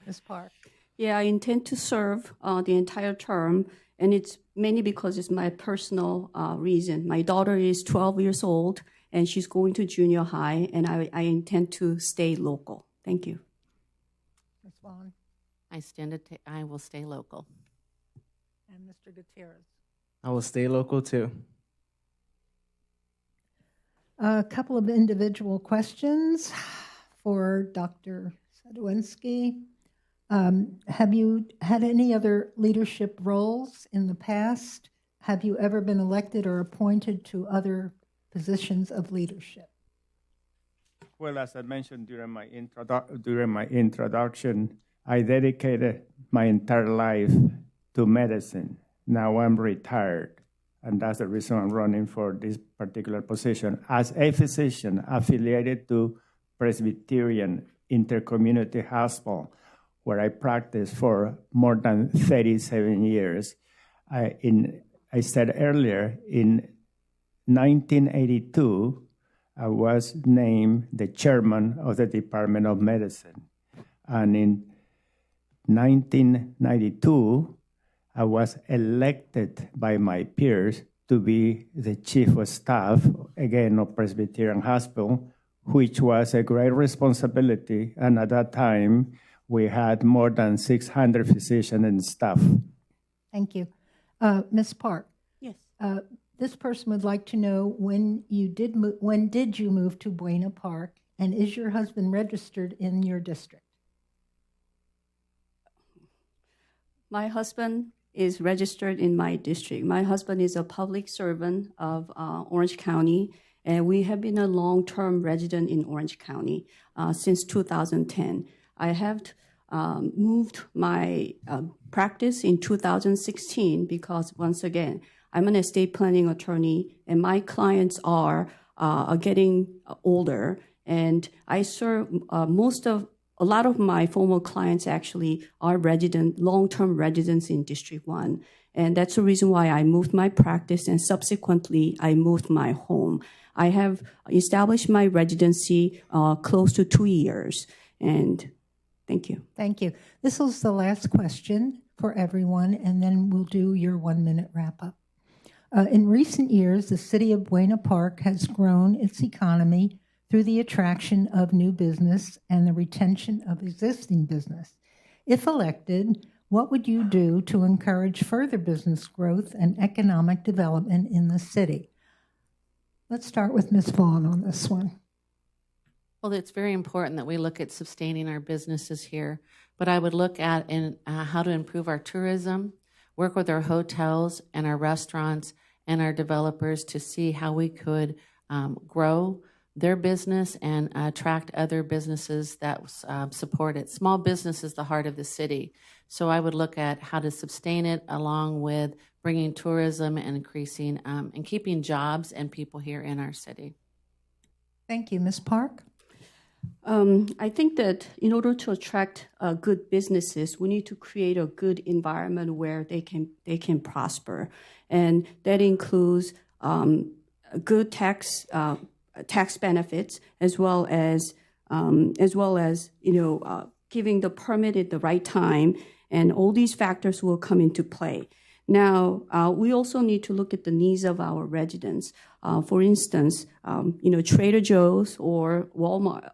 Ms. Park. Yeah, I intend to serve the entire term, and it's mainly because it's my personal reason. My daughter is 12 years old, and she's going to junior high, and I intend to stay local. Thank you. Ms. Vaughn. I will stay local. And Mr. Gutierrez. I will stay local too. A couple of individual questions for Dr. Sadowinski. Have you had any other leadership roles in the past? Have you ever been elected or appointed to other positions of leadership? Well, as I mentioned during my introduction, I dedicated my entire life to medicine. Now I'm retired, and that's the reason I'm running for this particular position. As a physician affiliated to Presbyterian Intercommunity Hospital, where I practiced for more than 37 years, I said earlier, in 1982, I was named the chairman of the Department of Medicine. And in 1992, I was elected by my peers to be the chief of staff, again, of Presbyterian Hospital, which was a great responsibility. And at that time, we had more than 600 physicians and staff. Thank you. Ms. Park. Yes. This person would like to know when did you move to Buena Park, and is your husband registered in your district? My husband is registered in my district. My husband is a public servant of Orange County, and we have been a long-term resident in Orange County since 2010. I have moved my practice in 2016 because, once again, I'm an estate planning attorney, and my clients are getting older, And I serve a lot of my former clients actually are long-term residents in District 1. And that's the reason why I moved my practice and subsequently I moved my home. I have established my residency close to 2 years. And thank you. Thank you. This was the last question for everyone, and then we'll do your 1-minute wrap-up. In recent years, the city of Buena Park has grown its economy through the attraction of new business and the retention of existing business. If elected, what would you do to encourage further business growth and economic development in the city? Let's start with Ms. Vaughn on this one. Well, it's very important that we look at sustaining our businesses here, but I would look at how to improve our tourism, work with our hotels and our restaurants and our developers to see how we could grow their business and attract other businesses that support it. Small business is the heart of the city, so I would look at how to sustain it along with bringing tourism and increasing and keeping jobs and people here in our city. Thank you. Ms. Park? I think that in order to attract good businesses, we need to create a good environment where they can prosper, and that includes good tax benefits as well as giving the permit at the right time, and all these factors will come into play. Now, we also need to look at the needs of our residents. For instance, Trader Joe's or Walmart,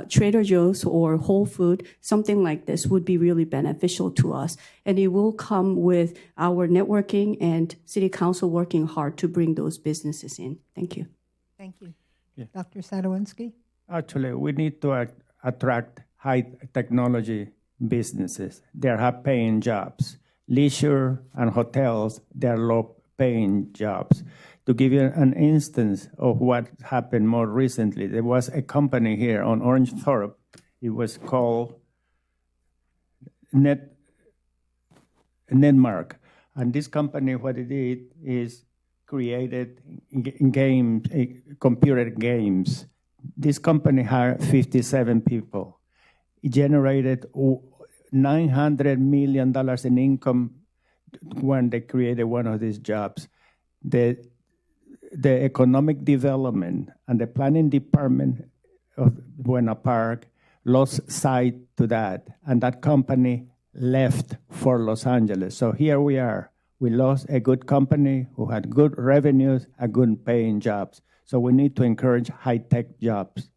Trader Joe's or Whole Foods, something like this would be really beneficial to us. And it will come with our networking and City Council working hard to bring those businesses in. Thank you. Thank you. Yeah. Dr. Sadowinski? Actually, we need to attract high technology businesses. They are high-paying jobs. Leisure and hotels, they are low-paying jobs. To give you an instance of what happened more recently, there was a company here on Orange Thorpe. It was called Netmark. And this company, what it did is created games, computer games. This company hired 57 people. It generated $900 million in income when they created one of these jobs. The economic development and the planning department of Buena Park lost sight to that, and that company left for Los Angeles. So here we are. We lost a good company who had good revenues and good paying jobs. So we need to encourage high-tech jobs.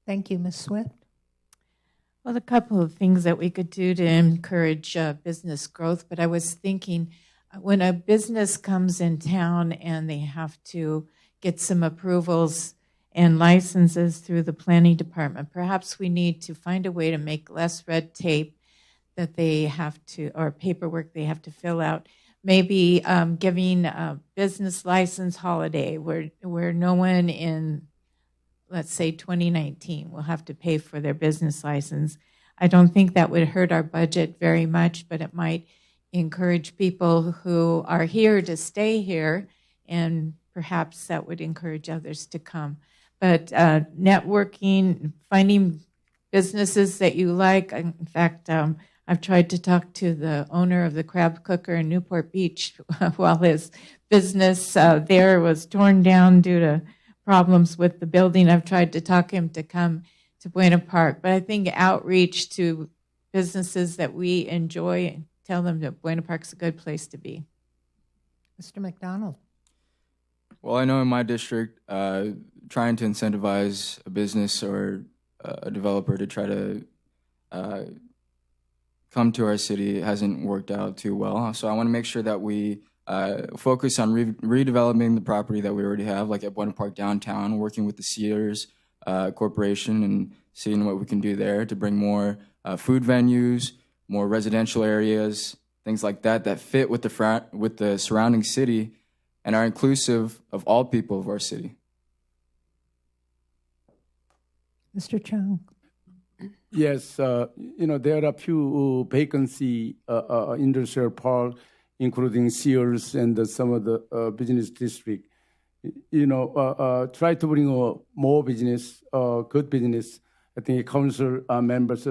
Thank you. Ms. Swift? Well, a couple of things that we could do to encourage business growth, but I was thinking when a business comes in town and they have to get some approvals and licenses through the planning department, perhaps we need to find a way to make less red tape that they have to, or paperwork they have to fill out. Maybe giving a business license holiday where no one in, let's say 2019, will have to pay for their business license. I don't think that would hurt our budget very much, but it might encourage people who are here to stay here, and perhaps that would encourage others to come. But networking, finding businesses that you like. In fact, I've tried to talk to the owner of the Crab Cooker in Newport Beach while his business there was torn down due to problems with the building. I've tried to talk him to come to Buena Park. But I think outreach to businesses that we enjoy and tell them that Buena Park's a good place to be. Mr. McDonald? Well, I know in my district, trying to incentivize a business or a developer to try to come to our city hasn't worked out too well. So I want to make sure that we focus on redeveloping the property that we already have, like at Buena Park downtown, working with the Sears Corporation and seeing what we can do there to bring more food venues, more residential areas, things like that that fit with the surrounding city and are inclusive of all people of our city. Mr. Chung? Yes, there are a few vacancy industrial park, including Sears and some of the business district. try to bring more business, good business. I think council members,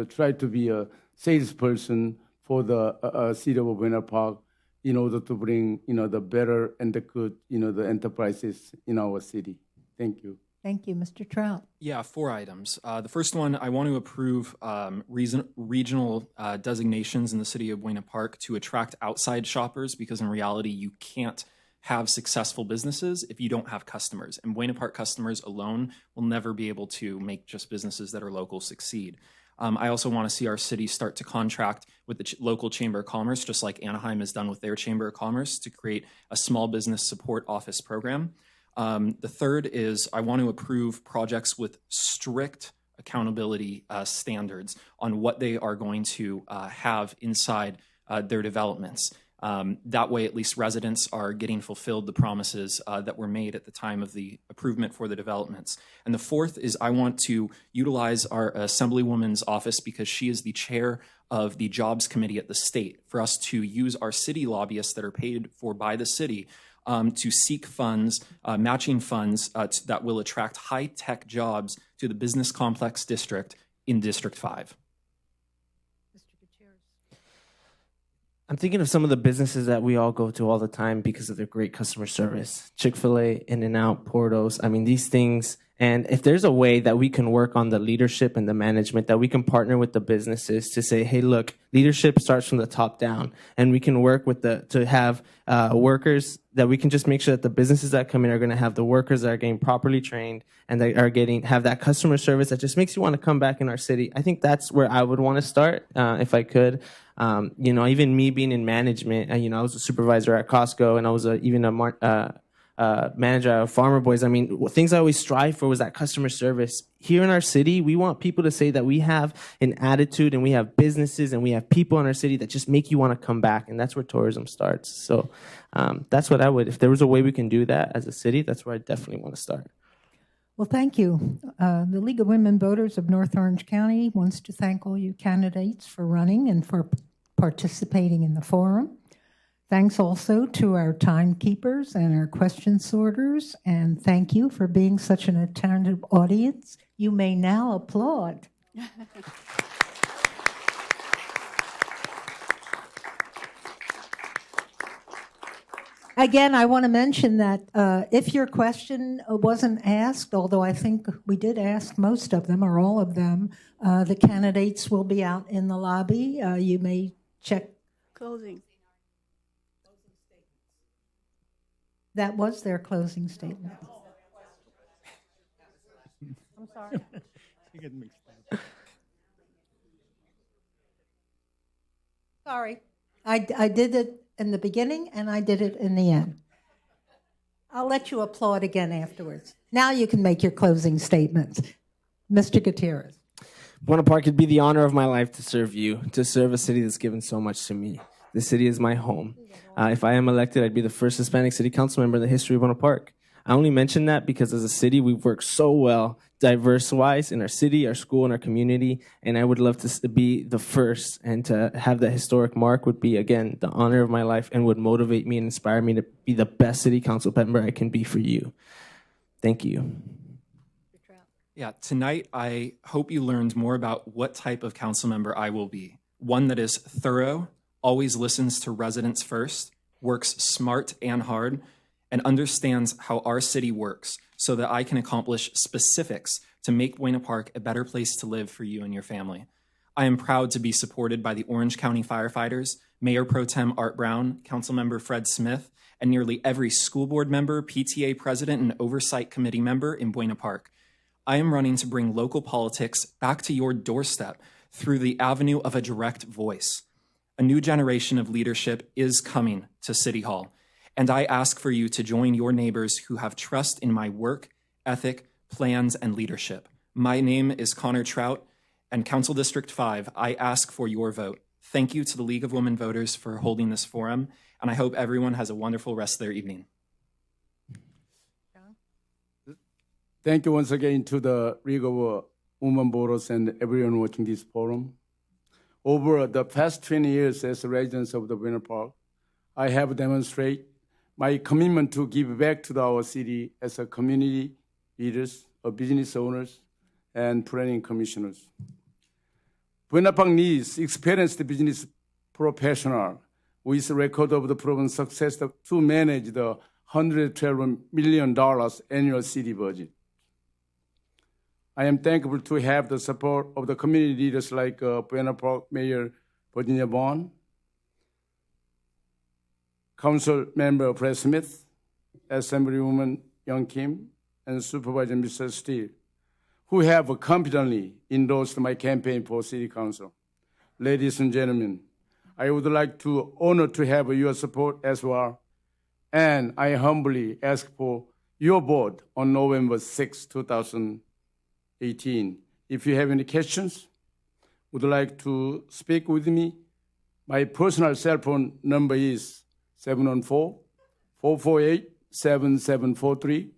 try to be a salesperson for the city of Buena Park in order to bring, the better and the good, the enterprises in our city. Thank you. Thank you, Mr. Trout. Yeah, 4 items. The first one, I want to approve regional designations in the city of Buena Park to attract outside shoppers, because in reality, you can't have successful businesses if you don't have customers. And Buena Park customers alone will never be able to make just businesses that are local succeed. I also want to see our city start to contract with the local Chamber of Commerce, just like Anaheim has done with their Chamber of Commerce, to create a small business support office program. The third is I want to approve projects with strict accountability standards on what they are going to have inside their developments. That way, at least residents are getting fulfilled the promises that were made at the time of the approval for the developments. And the fourth is I want to utilize our Assemblywoman's office, because she is the chair of the Jobs Committee at the state, for us to use our city lobbyists that are paid for by the city to seek funds, matching funds that will attract high-tech jobs to the business complex district in District 5. I'm thinking of some of the businesses that we all go to all the time because of their great customer service. Chick-fil-A, In-N-Out, Portos. I mean, these things. And if there's a way that we can work on the leadership and the management, that we can partner with the businesses to say, hey, look, leadership starts from the top down. And we can work with to have workers, that we can just make sure that the businesses that come in are going to have the workers that are getting properly trained, and they are have that customer service that just makes you want to come back in our city. I think that's where I would want to start if I could. Even me being in management, I was a supervisor at Costco, and I was even a manager at Farmer Boys. I mean, things I always strive for was that customer service. Here in our city, we want people to say that we have an attitude, and we have businesses, and we have people in our city that just make you want to come back, and that's where tourism starts. So that's what I would, if there was a way we can do that as a city, that's where I definitely want to start. Well, thank you. The League of Women Voters of North Orange County wants to thank all you candidates for running and for participating in the forum. Thanks also to our timekeepers and our question sorters, and thank you for being such an attentive audience. You may now applaud. Again, I want to mention that if your question wasn't asked, although I think we did ask most of them or all of them, the candidates will be out in the lobby. You may check. Closing. That was their closing statement. I'm sorry. Sorry. I did it in the beginning, and I did it in the end. I'll let you applaud again afterwards. Now you can make your closing statements. Mr. Gutierrez. Buena Park, it'd be the honor of my life to serve you, to serve a city that's given so much to me. This city is my home. If I am elected, I'd be the first Hispanic city council member in the history of Buena Park. I only mention that because as a city, we've worked so well, diverse-wise, in our city, our school, and our community, and I would love to be the first, and to have that historic mark would be, again, the honor of my life, and would motivate me and inspire me to be the best city council member I can be for you. Thank you. Yeah, tonight I hope you learned more about what type of council member I will be. One that is thorough, always listens to residents first, works smart and hard, and understands how our city works so that I can accomplish specifics to make Buena Park a better place to live for you and your family. I am proud to be supported by the Orange County firefighters, Mayor Pro Tem Art Brown, Councilmember Fred Smith, and nearly every school board member, PTA president, and oversight committee member in Buena Park. I am running to bring local politics back to your doorstep through the avenue of a direct voice. A new generation of leadership is coming to City Hall, and I ask for you to join your neighbors who have trust in my work, ethic, plans, and leadership. My name is Connor Trout, and Council District 5, I ask for your vote. Thank you to the League of Women Voters for holding this forum, and I hope everyone has a wonderful rest of their evening. Thank you once again to the League of Women Voters and everyone watching this forum. Over the past 20 years as a resident of the Buena Park, I have demonstrated my commitment to give back to our city as a community leaders, business owners, and planning commissioners. Buena Park needs experienced business professional with record of the proven success to manage the $112 million annual city budget. I am thankful to have the support of the community leaders like Buena Park Mayor Virginia Vaughn, Council Member Fred Smith, Assemblywoman Young Kim, and Supervisor Mr. Steele, who have competently endorsed my campaign for City Council. Ladies and gentlemen, I would like to honor to have your support as well, and I humbly ask for your vote on November 6, 2018. If you have any questions, would like to speak with me, my personal cell phone number is 714-448-7743.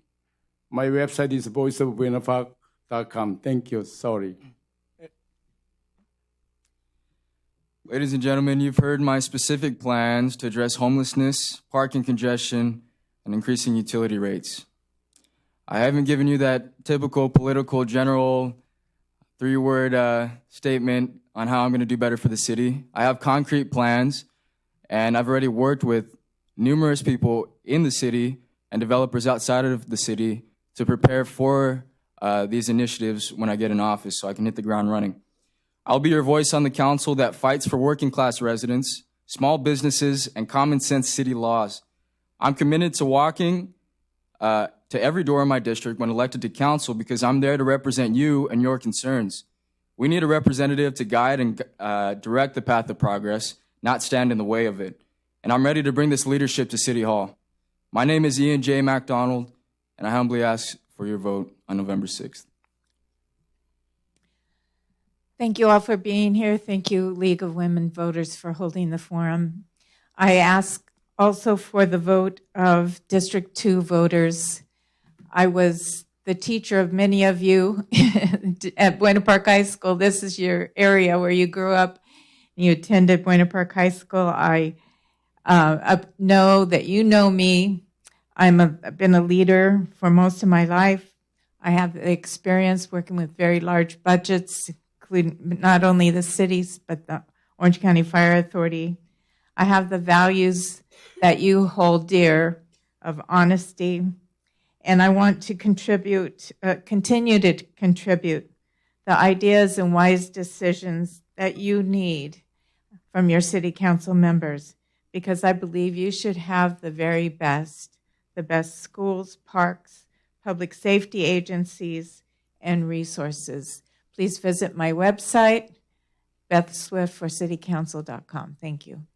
My website is voiceofbuenapark.com. Thank you. Sorry. Ladies and gentlemen, you've heard my specific plans to address homelessness, parking congestion, and increasing utility rates. I haven't given you that typical political general three-word statement on how I'm going to do better for the city. I have concrete plans, and I've already worked with numerous people in the city and developers outside of the city to prepare for these initiatives when I get in office so I can hit the ground running. I'll be your voice on the council that fights for working class residents, small businesses, and common sense city laws. I'm committed to walking to every door in my district when elected to council because I'm there to represent you and your concerns. We need a representative to guide and direct the path of progress, not stand in the way of it. And I'm ready to bring this leadership to City Hall. My name is Ian J. MacDonald, and I humbly ask for your vote on November 6th. Thank you all for being here. Thank you, League of Women Voters, for holding the forum. I ask also for the vote of District 2 voters. I was the teacher of many of you at Buena Park High School. This is your area where you grew up. You attended Buena Park High School. I know that you know me. I've been a leader for most of my life. I have experience working with very large budgets, including not only the cities, but the Orange County Fire Authority. I have the values that you hold dear of honesty, and I want to continue to contribute the ideas and wise decisions that you need from your city council members, because I believe you should have the very best, the best schools, parks, public safety agencies, and resources. Please visit my website, BethSwiftForCityCouncil.com. Thank you.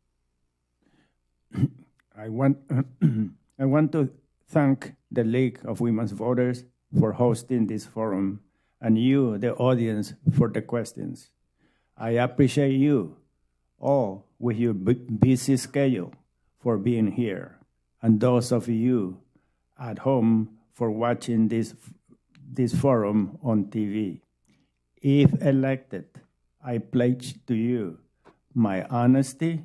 I want to thank the League of Women's Voters for hosting this forum and you, the audience, for the questions. I appreciate you all with your busy schedule for being here, and those of you at home for watching this forum on TV. If elected, I pledge to you my honesty,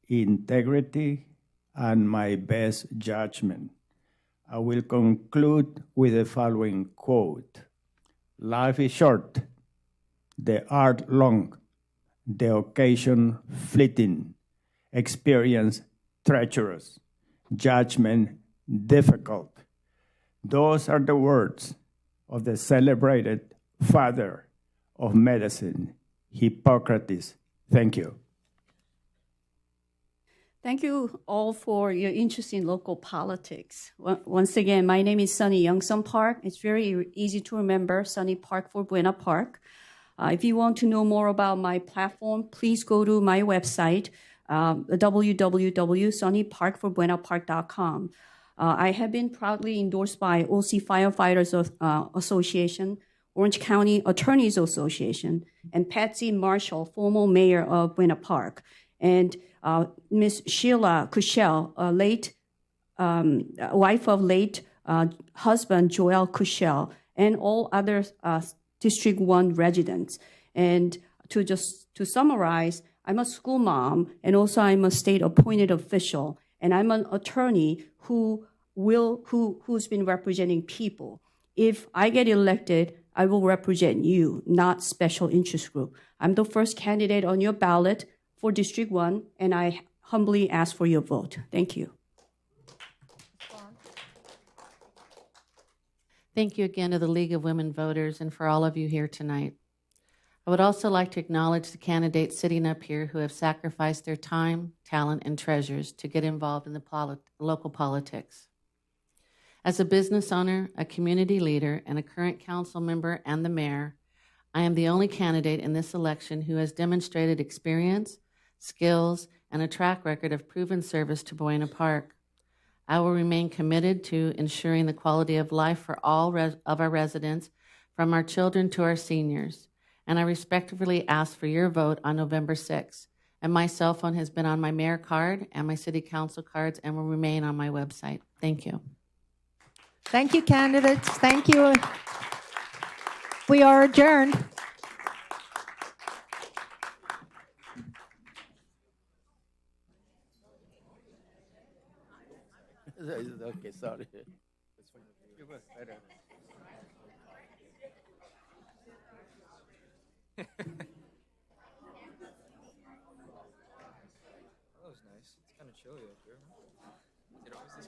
integrity, and my best judgment. I will conclude with the following quote: "Life is short, the art long, the occasion fleeting, experience treacherous, judgment difficult." Those are the words of the celebrated father of medicine, Hippocrates. Thank you. Thank you all for your interest in local politics. Once again, my name is Sunny Youngsun Park. It's very easy to remember, Sunny Park for Buena Park. If you want to know more about my platform, please go to my website, www.sunnyparkforbuenapark.com. I have been proudly endorsed by OC Firefighters Association, Orange County Attorneys Association, and Patsy Marshall, former mayor of Buena Park, and Miss Sheila Cushell, late wife of late husband Joel Cushell, and all other District 1 residents. And to summarize, I'm a school mom, and also I'm a state appointed official. and I'm an attorney who's been representing people. If I get elected, I will represent you, not special interest group. I'm the first candidate on your ballot for District 1, and I humbly ask for your vote. Thank you. Thank you again to the League of Women Voters and for all of you here tonight. I would also like to acknowledge the candidates sitting up here who have sacrificed their time, talent, and treasures to get involved in the local politics. As a business owner, a community leader, and a current council member and the mayor, I am the only candidate in this election who has demonstrated experience, skills, and a track record of proven service to Buena Park. I will remain committed to ensuring the quality of life for all of our residents, from our children to our seniors. And I respectfully ask for your vote on November 6th. And my cell phone has been on my mayor card and my city council cards and will remain on my website. Thank you. Thank you, candidates. Thank you. We are adjourned. Okay, sorry. That was nice. It's kind of chilly up here. Is it always this